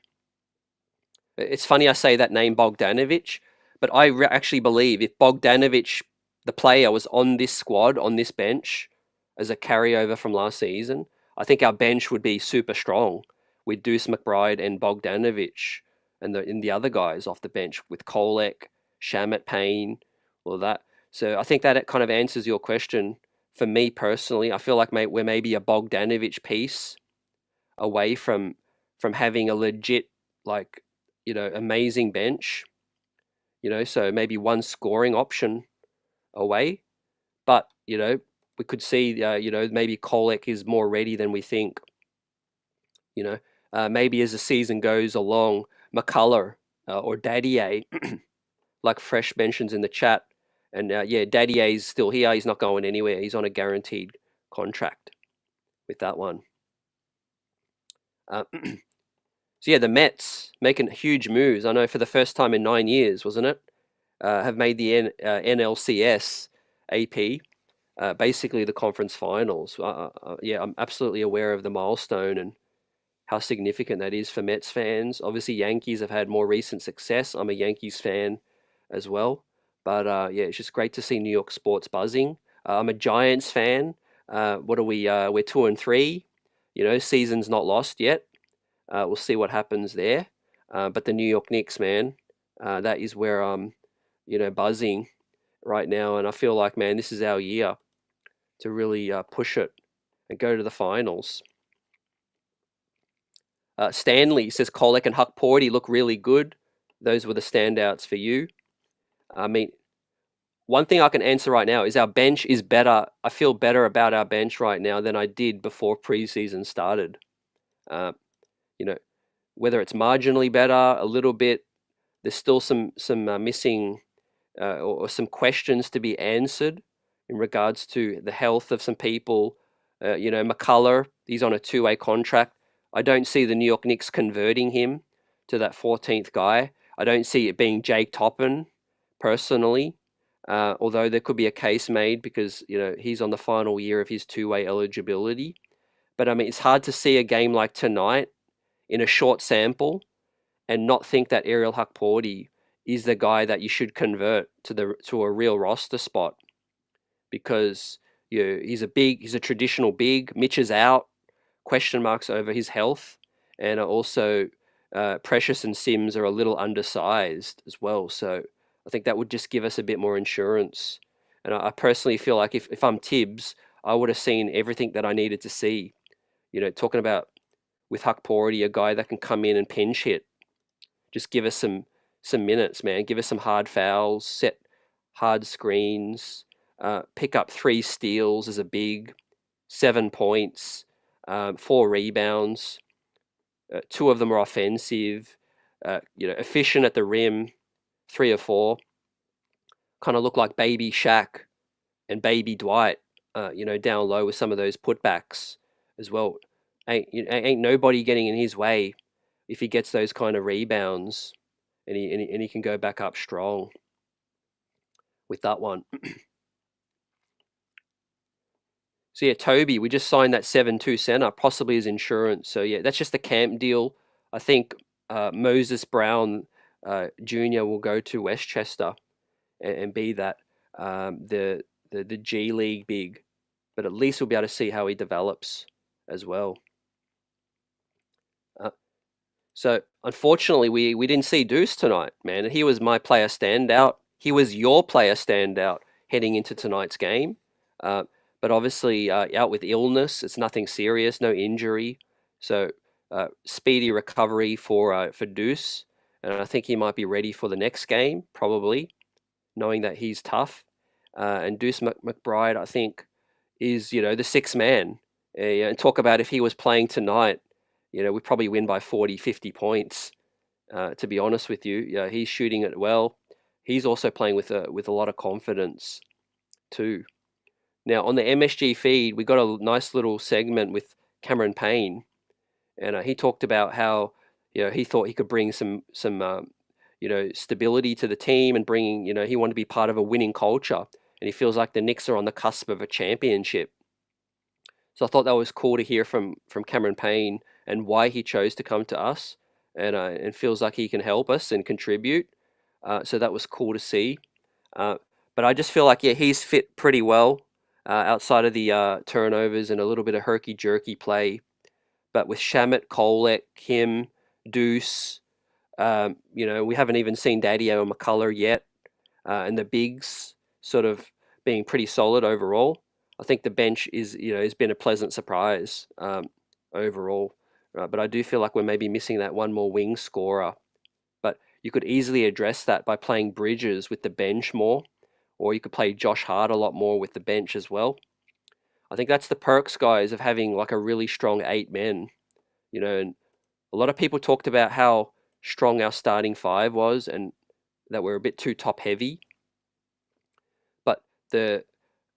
It's funny I say that name Bogdanovic, but I actually believe if Bogdanovic, the player, was on this squad, on this bench, as a carryover from last season, I think our bench would be super strong with Deuce McBride and Bogdanovic and the other guys off the bench with Kolek, Shamet, Payne, all of that. So I think that it kind of answers your question. For me personally, I feel like we're maybe a Bogdanovic piece away from having a legit, like, you know, amazing bench, you know, so maybe one scoring option away. But, you know, we could see, you know, maybe Kolek is more ready than we think. You know, maybe as the season goes along, McCullough or Dadier, like Fresh mentions in the chat. And yeah, Dadier is still here. He's not going anywhere. He's on a guaranteed contract with that one. So yeah, the Mets making huge moves. I know for the first time in 9 years, wasn't it? Have made the NLCS AP. basically the conference finals. Yeah, I'm absolutely aware of the milestone and how significant that is for Mets fans. Obviously, Yankees have had more recent success. I'm a Yankees fan as well. But yeah, it's just great to see New York sports buzzing. I'm a Giants fan. What are we? We're 2-3. Season's not lost yet. We'll see what happens there. But the New York Knicks, man, that is where I'm, buzzing right now. And I feel like, man, this is our year to really push it and go to the finals. Stanley says Kolek and Hukporti look really good. Those were the standouts for you. I mean, one thing I can answer right now is our bench is better. I feel better about our bench right now than I did before preseason started. Uh, you know, whether it's marginally better, a little bit, there's still some missing or some questions to be answered in regards to the health of some people. McCullough, he's on a two-way contract. I don't see the New York Knicks converting him to that 14th guy. I don't see it being Jake Toppin personally, although there could be a case made because he's on the final year of his two-way eligibility. But I mean, it's hard to see a game like tonight in a short sample and not think that Ariel Hukporti is the guy that you should convert to a real roster spot because he's a traditional big. Mitch is out, question marks over his health, and also Precious and Sims are a little undersized as well. So I think that would just give us a bit more insurance. And I personally feel like if I'm Tibbs, I would have seen everything that I needed to see. Talking about with Hukporti, a guy that can come in and pinch hit. Just give us some minutes, man. Give us some hard fouls, set hard screens, pick up 3 steals as a big, 7 points, 4 rebounds. 2 of them are offensive. Efficient at the rim, 3 or 4. Kind of look like baby Shaq and baby Dwight. Down low with some of those putbacks as well. Ain't nobody getting in his way if he gets those kind of rebounds, and he can go back up strong with that one. So yeah, Toby, we just signed that 7-2 center, possibly as insurance. So yeah, that's just a camp deal. I think Moses Brown Jr. will go to Westchester and be that the G League big, but at least we'll be able to see how he develops as well. So unfortunately, we didn't see Deuce tonight, man. He was my player standout. He was your player standout heading into tonight's game. But obviously out with illness. It's nothing serious, no injury. So speedy recovery for Deuce. And I think he might be ready for the next game, probably, knowing that he's tough. And Deuce McBride, I think, is, the sixth man. And talk about if he was playing tonight, we probably win by 40, 50 points, to be honest with you. Yeah, he's shooting it well. He's also playing with a lot of confidence too. Now, on the MSG feed, we got a nice little segment with Cameron Payne, and he talked about how he thought he could bring some stability to the team and bringing he wanted to be part of a winning culture, and he feels like the Knicks are on the cusp of a championship. So I thought that was cool to hear from Cameron Payne and why he chose to come to us, and feels like he can help us and contribute. So that was cool to see. But I just feel like he's fit pretty well outside of the turnovers and a little bit of herky-jerky play. But with Shamet, Kolek, Kim, Deuce, we haven't even seen Daddy-O and McCullough yet, and the bigs sort of being pretty solid overall. I think the bench has been a pleasant surprise overall. But I do feel like we're maybe missing that one more wing scorer. But you could easily address that by playing Bridges with the bench more, or you could play Josh Hart a lot more with the bench as well. I think that's the perks, guys, of having like a really strong 8 men. And a lot of people talked about how strong our starting 5 was and that we're a bit too top heavy. But the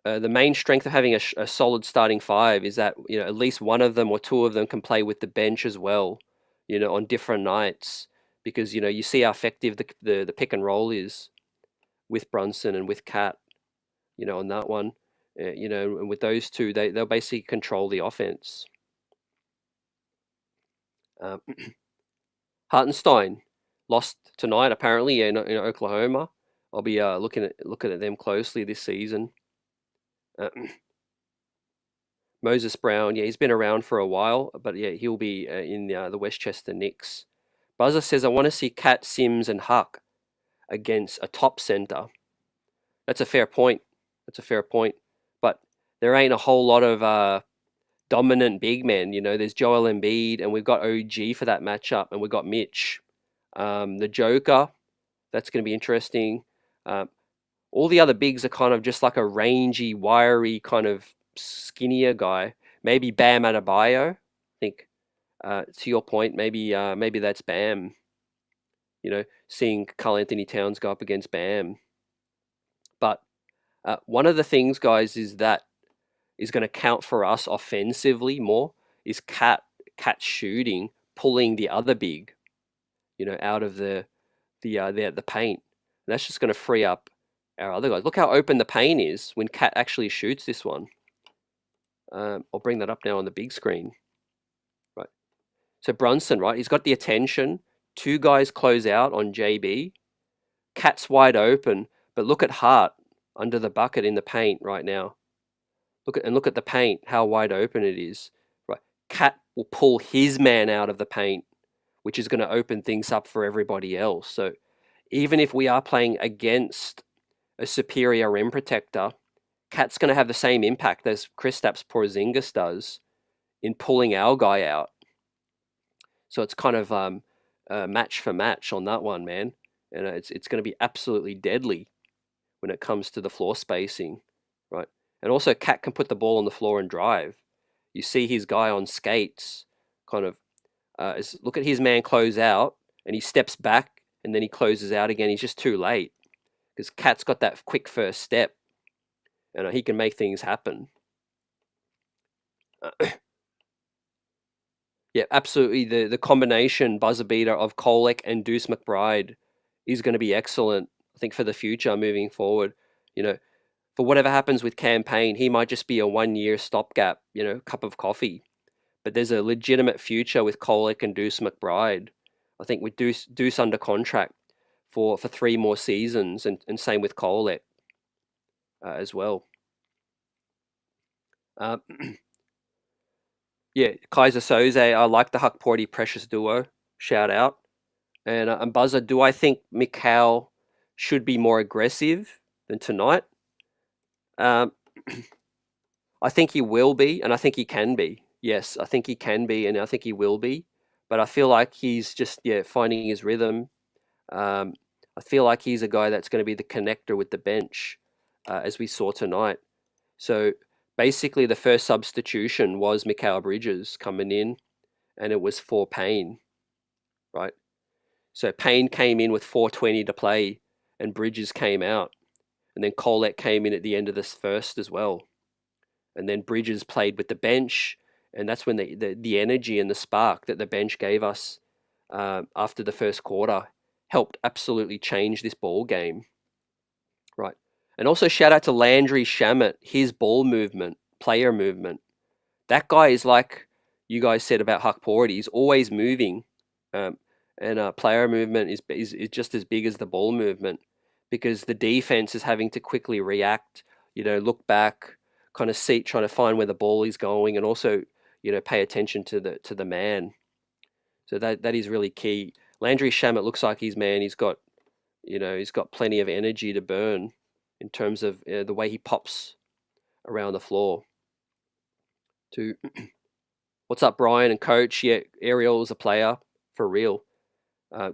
main strength of having a solid starting 5 is that at least one of them or 2 of them can play with the bench as well, on different nights, because you see how effective the pick and roll is with Brunson and with Cat, on that one, and with those two, they'll basically control the offense. Hartenstein lost tonight apparently in Oklahoma. I'll be looking at them closely this season. Moses Brown, yeah, he's been around for a while, but yeah, he'll be in the Westchester Knicks. Buzzer says, I want to see Cat, Sims, and Huck against a top center. That's a fair point. But there ain't a whole lot of dominant big men. There's Joel Embiid, and we've got OG for that matchup, and we've got Mitch. The Joker, that's going to be interesting. All the other bigs are kind of just like a rangy, wiry, kind of skinnier guy. Maybe Bam Adebayo. I think, to your point, maybe that's Bam. Seeing Karl Anthony Towns go up against Bam. But one of the things, guys, is that is going to count for us offensively more is Cat shooting, pulling the other big, out of the paint. And that's just going to free up our other guys. Look how open the paint is when Cat actually shoots this one. I'll bring that up now on the big screen. Right. So Brunson, right? He's got the attention. Two guys close out on JB. Cat's wide open, but look at Hart under the bucket in the paint right now. Look at the paint, how wide open it is. Right. Cat will pull his man out of the paint, which is going to open things up for everybody else. So even if we are playing against a superior rim protector, Cat's going to have the same impact as Kristaps Porzingis does in pulling our guy out. So it's kind of match for match on that one, man. And it's going to be absolutely deadly when it comes to the floor spacing, right? And also, Cat can put the ball on the floor and drive. You see his guy on skates, kind of. Look at his man close out, and he steps back, and then he closes out again. He's just too late because Cat's got that quick first step, and he can make things happen. Yeah, absolutely. The combination buzzer beater of Kolek and Deuce McBride is going to be excellent, I think, for the future moving forward. For whatever happens with campaign, he might just be a 1-year stopgap, cup of coffee. But there's a legitimate future with Kolek and Deuce McBride. I think with Deuce under contract for 3 more seasons, and same with Kolek as well. Yeah, Kaiser Soze, I like the Hukporti Precious duo. Shout out. And Buzzer, do I think Mikal should be more aggressive than tonight? I think he will be, and I think he can be. Yes, I think he can be, and I think he will be. But I feel like he's just finding his rhythm. I feel like he's a guy that's going to be the connector with the bench, as we saw tonight. So basically, the first substitution was Mikal Bridges coming in, and it was for Payne, right? So Payne came in with 4:20 to play, and Bridges came out. And then Kolek came in at the end of this first as well. And then Bridges played with the bench, and that's when the energy and the spark that the bench gave us after the first quarter helped absolutely change this ball game, right? And also shout out to Landry Shamet, his ball movement, player movement. That guy is like you guys said about Hukporti. He's always moving, and player movement is just as big as the ball movement, because the defense is having to quickly react, look back, kind of see, trying to find where the ball is going, and also, pay attention to the man. So that is really key. Landry Shamet looks like his man. He's got plenty of energy to burn in terms of the way he pops around the floor. What's up, Brian and Coach? Yeah, Ariel is a player for real.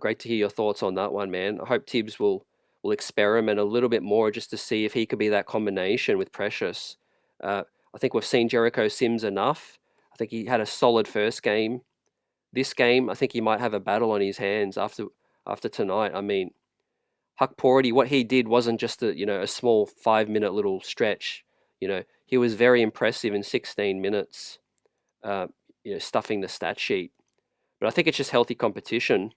Great to hear your thoughts on that one, man. I hope Tibbs will experiment a little bit more just to see if he could be that combination with Precious. I think we've seen Jericho Sims enough. I think he had a solid first game. This game, I think he might have a battle on his hands after tonight. I mean, Hukporti, what he did wasn't just a small 5-minute little stretch. He was very impressive in 16 minutes, stuffing the stat sheet. But I think it's just healthy competition.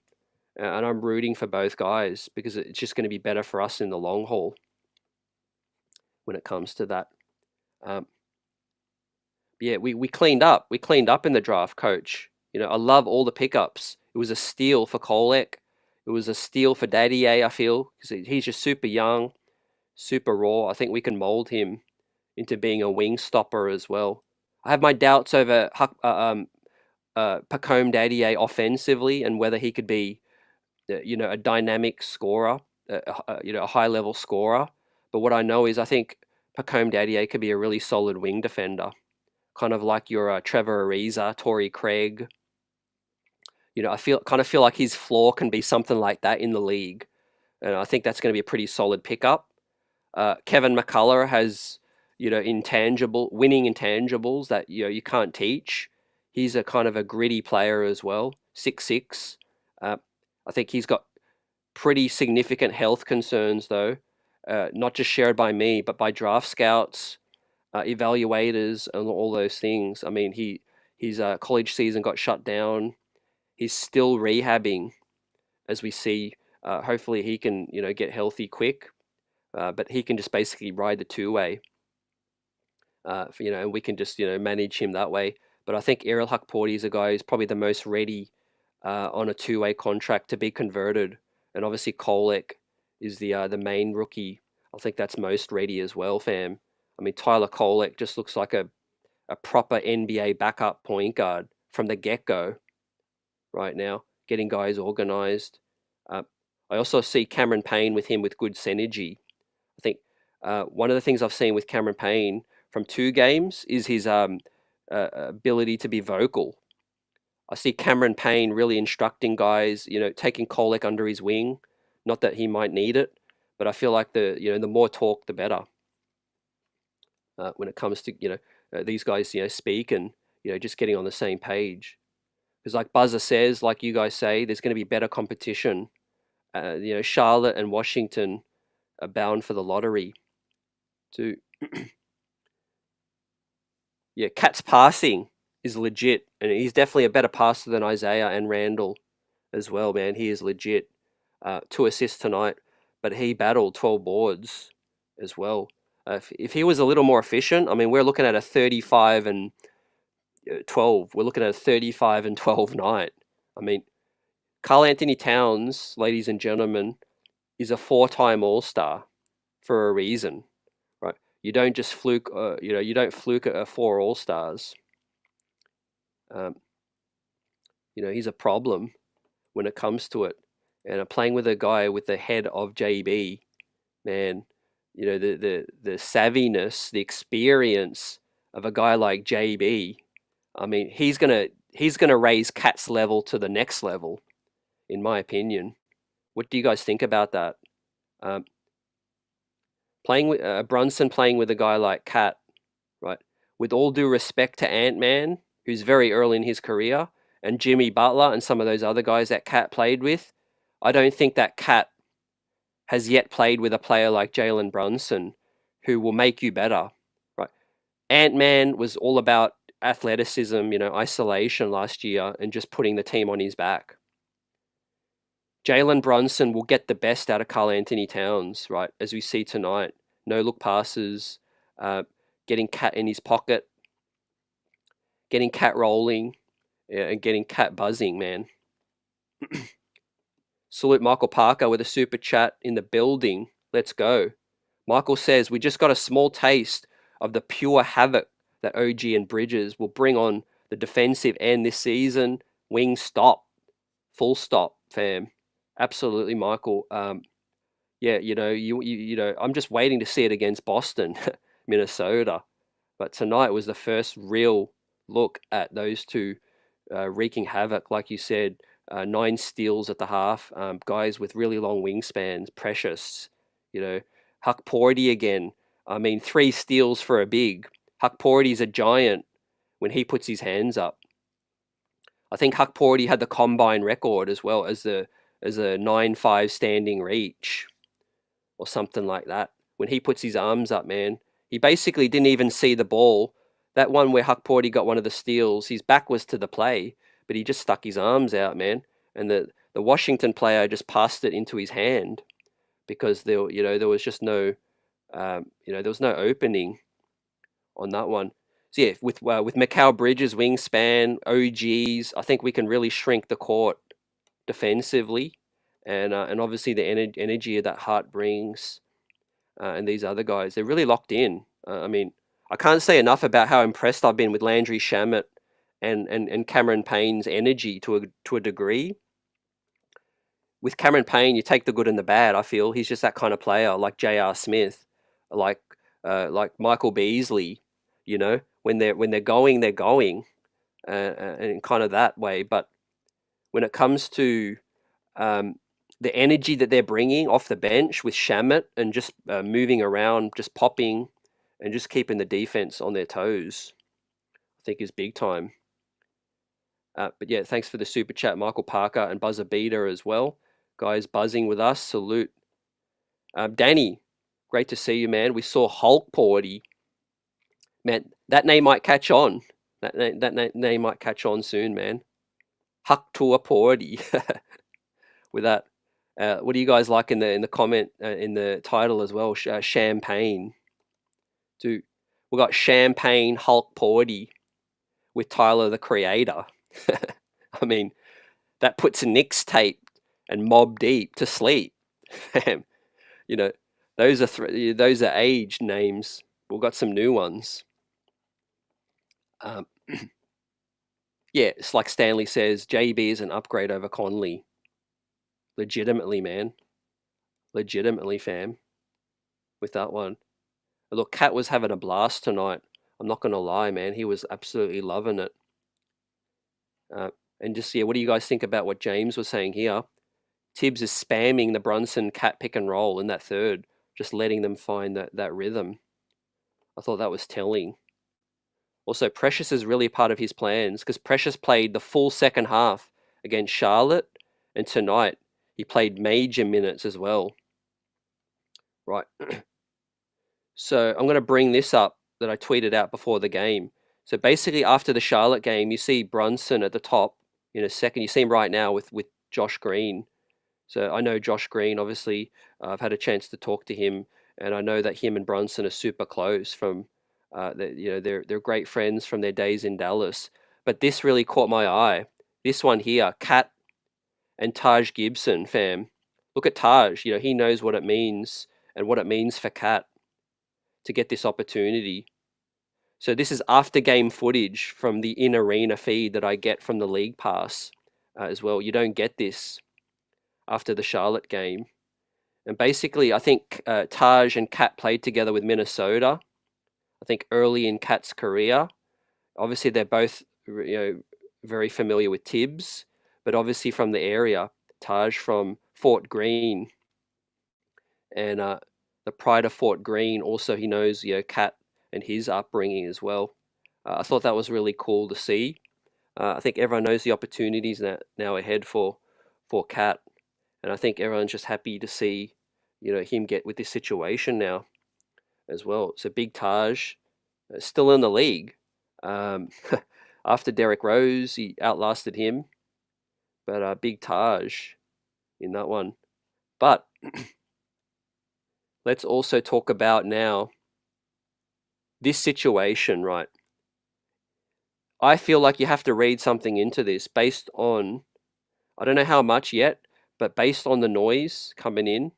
And I'm rooting for both guys because it's just going to be better for us in the long haul when it comes to that. Um, yeah, we cleaned up. We cleaned up in the draft, coach. I love all the pickups. It was a steal for Kolek. It was a steal for Dadier, I feel, because he's just super young, super raw. I think we can mold him into being a wing stopper as well. I have my doubts over Pacome Dadier offensively and whether he could be, a dynamic scorer, a high level scorer. But what I know is I think Pacome Dadier could be a really solid wing defender, kind of like your Trevor Ariza, Torrey Craig. I feel like his floor can be something like that in the league, and I think that's going to be a pretty solid pickup. Kevin McCullough has, winning intangibles that you can't teach. He's a kind of a gritty player as well, 6'6". I think he's got pretty significant health concerns though, not just shared by me but by draft scouts, evaluators, and all those things. I mean, his college season got shut down. He's still rehabbing, as we see. Hopefully, he can get healthy quick. But he can just basically ride the two-way. And we can just manage him that way. But I think Ariel Hukporti is a guy who's probably the most ready on a two-way contract to be converted. And obviously Kolek is the main rookie. I think that's most ready as well, fam. I mean, Tyler Kolek just looks like a proper NBA backup point guard from the get-go right now, getting guys organized. I also see Cameron Payne with him with good synergy. I think one of the things I've seen with Cameron Payne from 2 games is his ability to be vocal. I see Cameron Payne really instructing guys, taking Kolek under his wing. Not that he might need it, but I feel like the more talk, the better. When it comes to these guys, speak and just getting on the same page. Because like Buzzer says, like you guys say, there's going to be better competition. Charlotte and Washington are bound for the lottery. Too. Yeah, Cat's passing is legit, and he's definitely a better passer than Isaiah and Randall as well, man. He is legit. 2 assists tonight, but he battled 12 boards as well. If he was a little more efficient, I mean, we're looking at a 35 and 12. We're looking at a 35 and 12 night. I mean, Karl Anthony Towns, ladies and gentlemen, is a 4-time All-Star for a reason, right? You don't just fluke, you don't fluke at 4 All-Stars. He's a problem when it comes to it. And playing with a guy with the head of JB, man, the savviness, the experience of a guy like JB. I mean, he's gonna raise Cat's level to the next level, in my opinion. What do you guys think about that? Playing with Brunson, playing with a guy like Cat, right? With all due respect to Ant-Man, who's very early in his career, and Jimmy Butler and some of those other guys that Cat played with, I don't think that Cat has yet played with a player like Jalen Brunson, who will make you better, right? Ant-Man was all about athleticism, isolation last year and just putting the team on his back. Jalen Brunson will get the best out of Karl Anthony Towns, right? As we see tonight, no look passes, getting Cat in his pocket, getting Cat rolling, and getting Cat buzzing, man. Salute Michael Parker with a super chat in the building. Let's go. Michael says, we just got a small taste of the pure havoc that OG and Bridges will bring on the defensive end this season. Wing stop. Full stop, fam. Absolutely, Michael. Yeah, I'm just waiting to see it against Boston, Minnesota. But tonight was the first real look at those two wreaking havoc, like you said. 9 steals at the half. Guys with really long wingspans, precious. Hukporti again. I mean, 3 steals for a big. Hukporti's a giant when he puts his hands up. I think Hukporti had the combine record as well as a 9-5 standing reach or something like that. When he puts his arms up, man, he basically didn't even see the ball. That one where Hukporti got one of the steals, his back was to the play, but he just stuck his arms out, man. And the Washington player just passed it into his hand because there was just no, there was no opening on that one. So yeah, with Mikal Bridges' wingspan, OGs, I think we can really shrink the court defensively, and obviously the energy that Hart brings, and these other guys, they're really locked in. I mean, I can't say enough about how impressed I've been with Landry Shamet and Cameron Payne's energy to a degree. With Cameron Payne, you take the good and the bad. I feel he's just that kind of player, like J.R. Smith, like Michael Beasley. You know, when they're going, they're going, and kind of that way. But when it comes to the energy that they're bringing off the bench with Shamet and just moving around, just popping, and just keeping the defense on their toes, I think is big time. But yeah, thanks for the super chat, Michael Parker and Buzzer Beater as well. Guys buzzing with us, salute. Danny, great to see you, man. We saw Hukporti. Man, that name might catch on. That name might catch on soon, man. Hukporti. With that, what do you guys like in the comment in the title as well? Champagne. We got Champagne Hukporti with Tyler the Creator. I mean, that puts Knicks tape and Mob Deep to sleep. You know, those are age names. We've got some new ones. Yeah, it's like Stanley says, JB is an upgrade over Conley. Legitimately, man. Legitimately, fam. With that one. Look, Cat was having a blast tonight. I'm not going to lie, man. He was absolutely loving it. And just, yeah, what do you guys think about what James was saying here? Tibbs is spamming the Brunson Cat pick and roll in that third, just letting them find that rhythm. I thought that was telling. Also, Precious is really part of his plans because Precious played the full second half against Charlotte, and tonight he played major minutes as well. Right. So I'm going to bring this up that I tweeted out before the game. So basically, after the Charlotte game, you see Brunson at the top in a second. You see him right now with Josh Green. So I know Josh Green, obviously. I've had a chance to talk to him, and I know that him and Brunson are super close from, they're great friends from their days in Dallas. But this really caught my eye. This one here, Cat and Taj Gibson, fam. Look at Taj. You know, he knows what it means and what it means for Cat to get this opportunity. So this is after game footage from the in-arena feed that I get from the League Pass as well. You don't get this after the Charlotte game. And basically, I think Taj and Cat played together with Minnesota. I think early in Cat's career. Obviously, they're both very familiar with Tibbs, but obviously from the area. Taj from Fort Greene, and the pride of Fort Greene. Also, he knows Cat and his upbringing as well. I thought that was really cool to see. I think everyone knows the opportunities now ahead for Cat, and I think everyone's just happy to see him get with this situation now as well. So Big Taj still in the league. After Derrick Rose, he outlasted him, but Big Taj in that one. But let's also talk about now this situation, right? I feel like you have to read something into this based on, I don't know how much yet, but based on the noise coming in.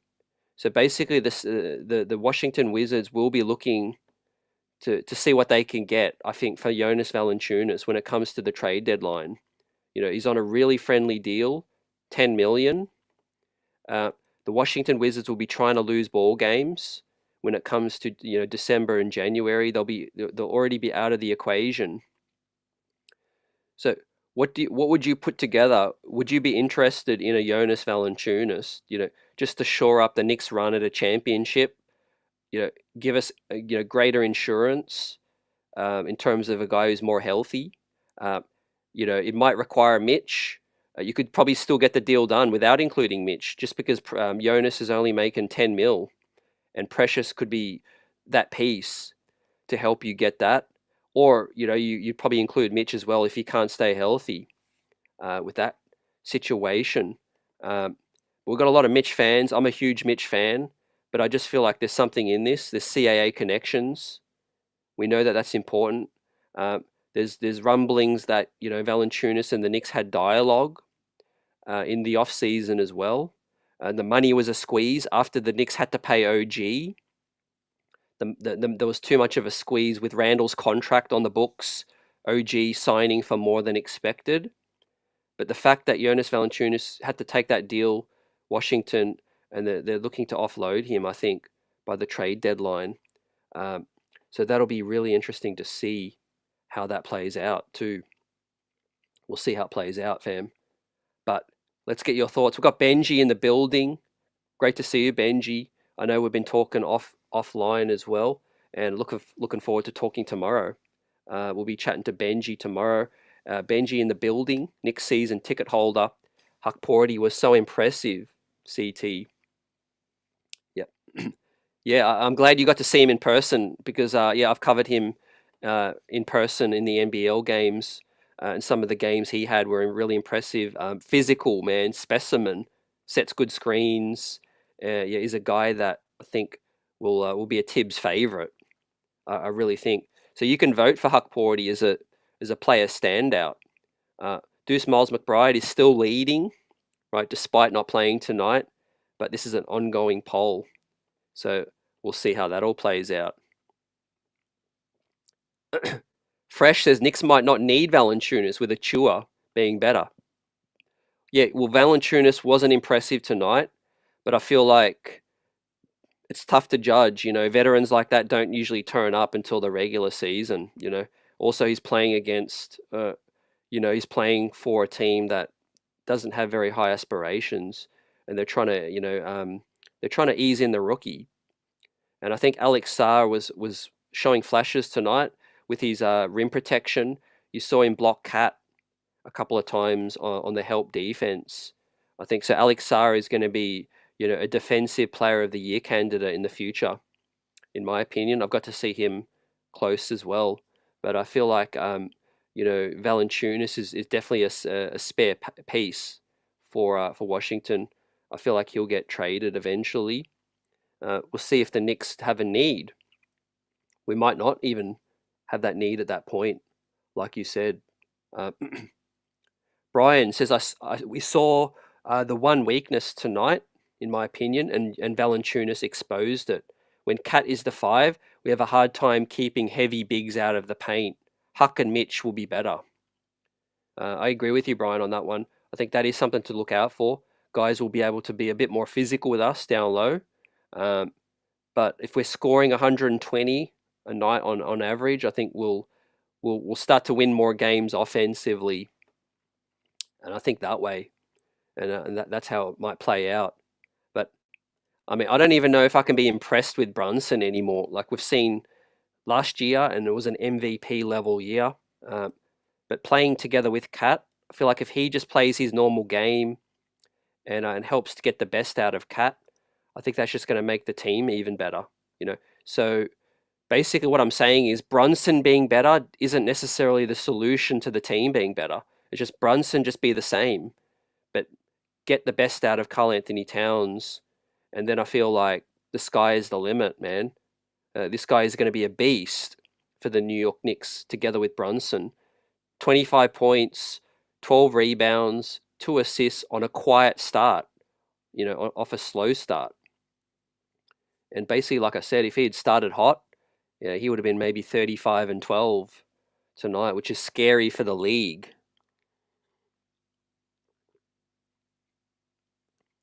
So basically, the Washington Wizards will be looking to see what they can get, I think, for Jonas Valanciunas when it comes to the trade deadline. He's on a really friendly deal, $10 million. The Washington Wizards will be trying to lose ball games when it comes to December and January. They'll already be out of the equation. So what would you put together? Would you be interested in a Jonas Valanciunas? Just to shore up the Knicks' run at a championship. Give us greater insurance in terms of a guy who's more healthy. It might require Mitch. You could probably still get the deal done without including Mitch, just because Jonas is only making 10 mil, and Precious could be that piece to help you get that. Or you'd probably include Mitch as well if he can't stay healthy with that situation. We've got a lot of Mitch fans. I'm a huge Mitch fan, but I just feel like there's something in this. There's CAA connections We know that that's important. There's rumblings that Valanciunas and the Knicks had dialogue in the off season as well. The money was a squeeze after the Knicks had to pay OG. There was too much of a squeeze with Randall's contract on the books, OG signing for more than expected. But the fact that Jonas Valanciunas had to take that deal, Washington, and they're looking to offload him, I think, by the trade deadline. So that'll be really interesting to see how that plays out too. We'll see how it plays out, fam. But let's get your thoughts. We've got Benji in the building. Great to see you, Benji. I know we've been talking offline as well, and looking forward to talking tomorrow. We'll be chatting to Benji tomorrow. Benji in the building, Knicks season ticket holder. Hukporti was so impressive, CT. Yep. Yeah, I'm glad you got to see him in person because, I've covered him in person in the NBL games, and some of the games he had were really impressive. Physical, man, specimen, sets good screens. He's a guy that I think will be a Tibbs favorite. I really think. So you can vote for Hukporti as a player standout. Deuce Miles McBride is still leading, right, despite not playing tonight. But this is an ongoing poll. So we'll see how that all plays out. Fresh says Knicks might not need Valanciunas with Achua being better. Yeah, well, Valanciunas wasn't impressive tonight, but I feel like it's tough to judge. Veterans like that don't usually turn up until the regular season. Also he's playing against, he's playing for a team that doesn't have very high aspirations, and they're trying to ease in the rookie. And I think Alex Sarr was showing flashes tonight with his rim protection. You saw him block Cat a couple of times on the help defense. I think so. Alex Sarr is going to be, a defensive player of the year candidate in the future, in my opinion. I've got to see him close as well, but I feel like Valanciunas is definitely a spare piece for Washington. I feel like he'll get traded eventually. We'll see if the Knicks have a need. We might not even have that need at that point, like you said. Brian says, we saw the one weakness tonight, in my opinion, and Valanciunas exposed it. When Cat is the 5, we have a hard time keeping heavy bigs out of the paint. Huck and Mitch will be better. I agree with you, Brian, on that one. I think that is something to look out for. Guys will be able to be a bit more physical with us down low. But if we're scoring 120 a night on average, I think we'll start to win more games offensively. And I think that way, and that's how it might play out. But I mean, I don't even know if I can be impressed with Brunson anymore. Like we've seen last year, and it was an MVP level year. But playing together with Cat, I feel like if he just plays his normal game and helps to get the best out of Cat, I think that's just going to make the team even better. So basically what I'm saying is Brunson being better isn't necessarily the solution to the team being better. It's just Brunson just be the same, but get the best out of Karl Anthony Towns, and then I feel like the sky is the limit, man. This guy is going to be a beast for the New York Knicks together with Brunson. 25 points, 12 rebounds, 2 assists on a quiet start, off a slow start. And basically, like I said, if he had started hot, he would have been maybe 35 and 12 tonight, which is scary for the league.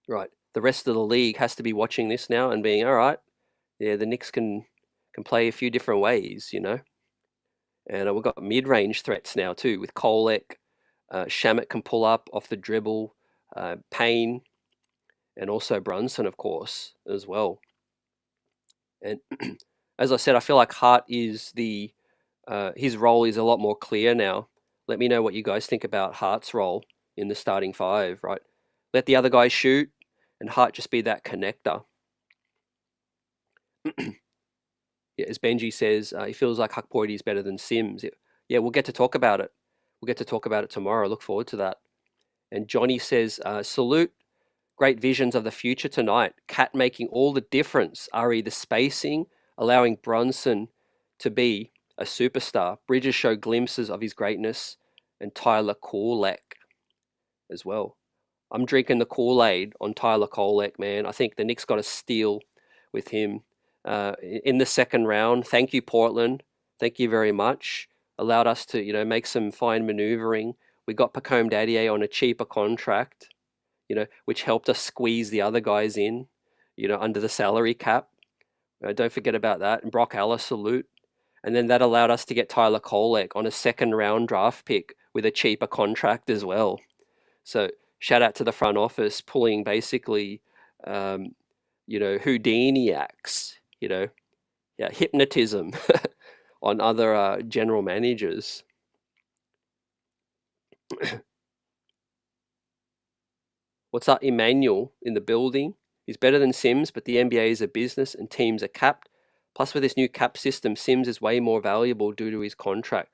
Right. The rest of the league has to be watching this now and being, all right, the Knicks can play a few different ways, And we've got mid-range threats now too with Kolek. Shamet can pull up off the dribble. Payne, and also Brunson, of course, as well. And as I said, I feel like Hart is his role is a lot more clear now. Let me know what you guys think about Hart's role in the starting 5, right? Let the other guys shoot, and Hart just be that connector. As Benji says, he feels like Hukporti is better than Sims. Yeah, we'll get to talk about it. We'll get to talk about it tomorrow. I look forward to that. And Johnny says, salute. Great visions of the future tonight. Cat making all the difference. Re, the spacing, allowing Brunson to be a superstar. Bridges showed glimpses of his greatness, and Tyler Kolek as well. I'm drinking the Kool-Aid on Tyler Kolek, man. I think the Knicks got a steal with him in the second round. Thank you, Portland. Thank you very much. Allowed us to, make some fine maneuvering. We got Pacome Dadier on a cheaper contract, which helped us squeeze the other guys in, under the salary cap. Don't forget about that. And Brock Aller, salute. And then that allowed us to get Tyler Kolek on a second round draft pick with a cheaper contract as well. So shout out to the front office pulling basically, Houdini acts, hypnotism on other general managers. What's up, Emmanuel in the building? He's better than Sims, but the NBA is a business and teams are capped. Plus, with this new cap system, Sims is way more valuable due to his contract.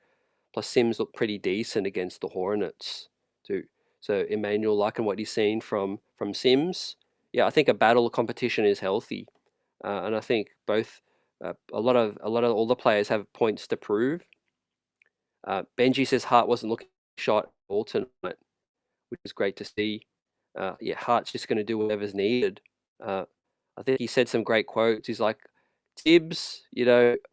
Plus, Sims looked pretty decent against the Hornets too. So, Emmanuel liking what he's seen from Sims. Yeah, I think a battle competition is healthy, and I think both a lot of all the players have points to prove. Benji says Hart wasn't looking shot all tonight, which is great to see. Hart's just going to do whatever's needed. I think he said some great quotes. He's like, Tibbs,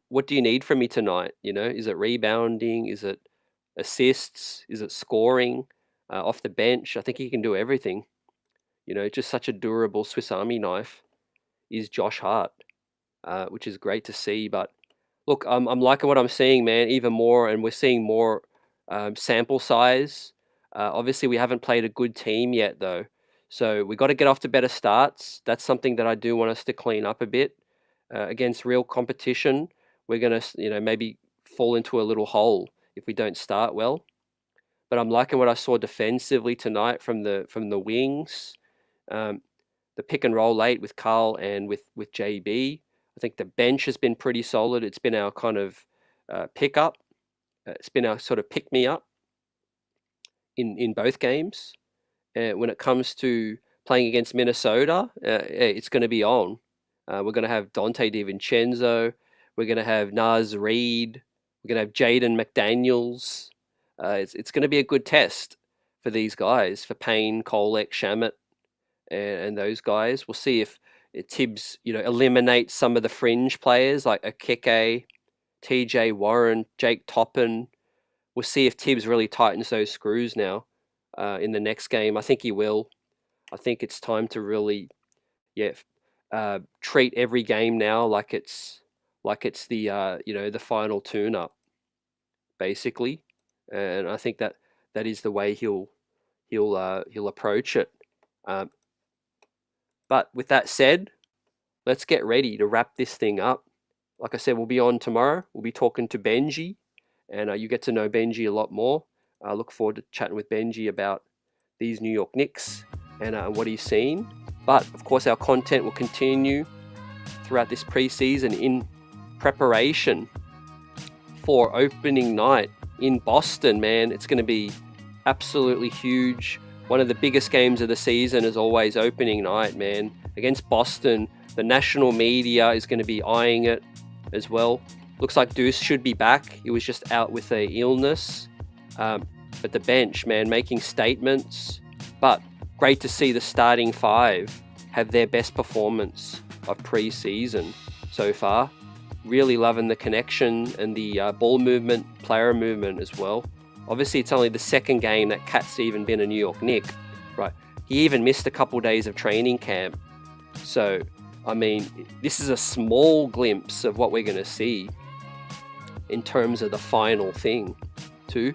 what do you need from me tonight? Is it rebounding? Is it assists? Is it scoring off the bench? I think he can do everything. Just such a durable Swiss Army knife is Josh Hart, which is great to see. But look, I'm liking what I'm seeing, man, even more, and we're seeing more sample size. Obviously, we haven't played a good team yet, though. So we got to get off to better starts. That's something that I do want us to clean up a bit. Against real competition, we're going to, maybe fall into a little hole if we don't start well. But I'm liking what I saw defensively tonight from the wings. The pick and roll late with Carl and with JB. I think the bench has been pretty solid. It's been our kind of pickup. It's been our sort of pick-me-up in both games. When it comes to playing against Minnesota, it's going to be on. We're going to have Dante DiVincenzo. We're going to have Naz Reid. We're going to have Jaden McDaniels. It's going to be a good test for these guys, for Payne, Kolek, Shamet, and those guys. We'll see if Tibbs, eliminates some of the fringe players like Akeke, TJ Warren, Jake Toppin. We'll see if Tibbs really tightens those screws now in the next game. I think he will. I think it's time to really, treat every game now like it's the the final tune-up, basically. And I think that is the way he'll approach it. But with that said, let's get ready to wrap this thing up. Like I said, we'll be on tomorrow. We'll be talking to Benji, and you get to know Benji a lot more. I look forward to chatting with Benji about these New York Knicks and what he's seen. But, of course, our content will continue throughout this preseason in preparation for opening night in Boston, man. It's going to be absolutely huge. One of the biggest games of the season is always opening night, man. Against Boston, the national media is going to be eyeing it as well. Looks like Deuce should be back. He was just out with an illness. But the bench, man, making statements. But great to see the starting five have their best performance of preseason so far. Really loving the connection and the ball movement, player movement as well. Obviously, it's only the second game that Cat's even been a New York Knick, right? He even missed a couple days of training camp. So, I mean, this is a small glimpse of what we're going to see in terms of the final thing, too.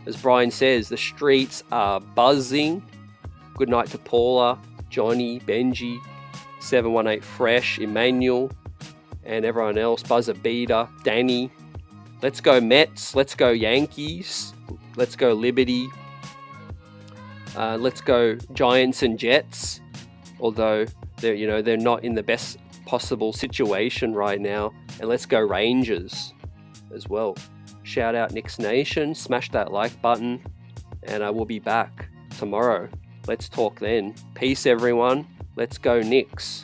As Brian says, the streets are buzzing. Good night to Paula, Johnny, Benji, 718 Fresh, Emmanuel, and everyone else. Buzzer Beater, Danny. Let's go Mets. Let's go Yankees. Let's go Liberty. Let's go Giants and Jets. Although they're not in the best possible situation right now. And let's go Rangers as well. Shout out Knicks Nation. Smash that like button. And I will be back tomorrow. Let's talk then. Peace, everyone. Let's go Knicks.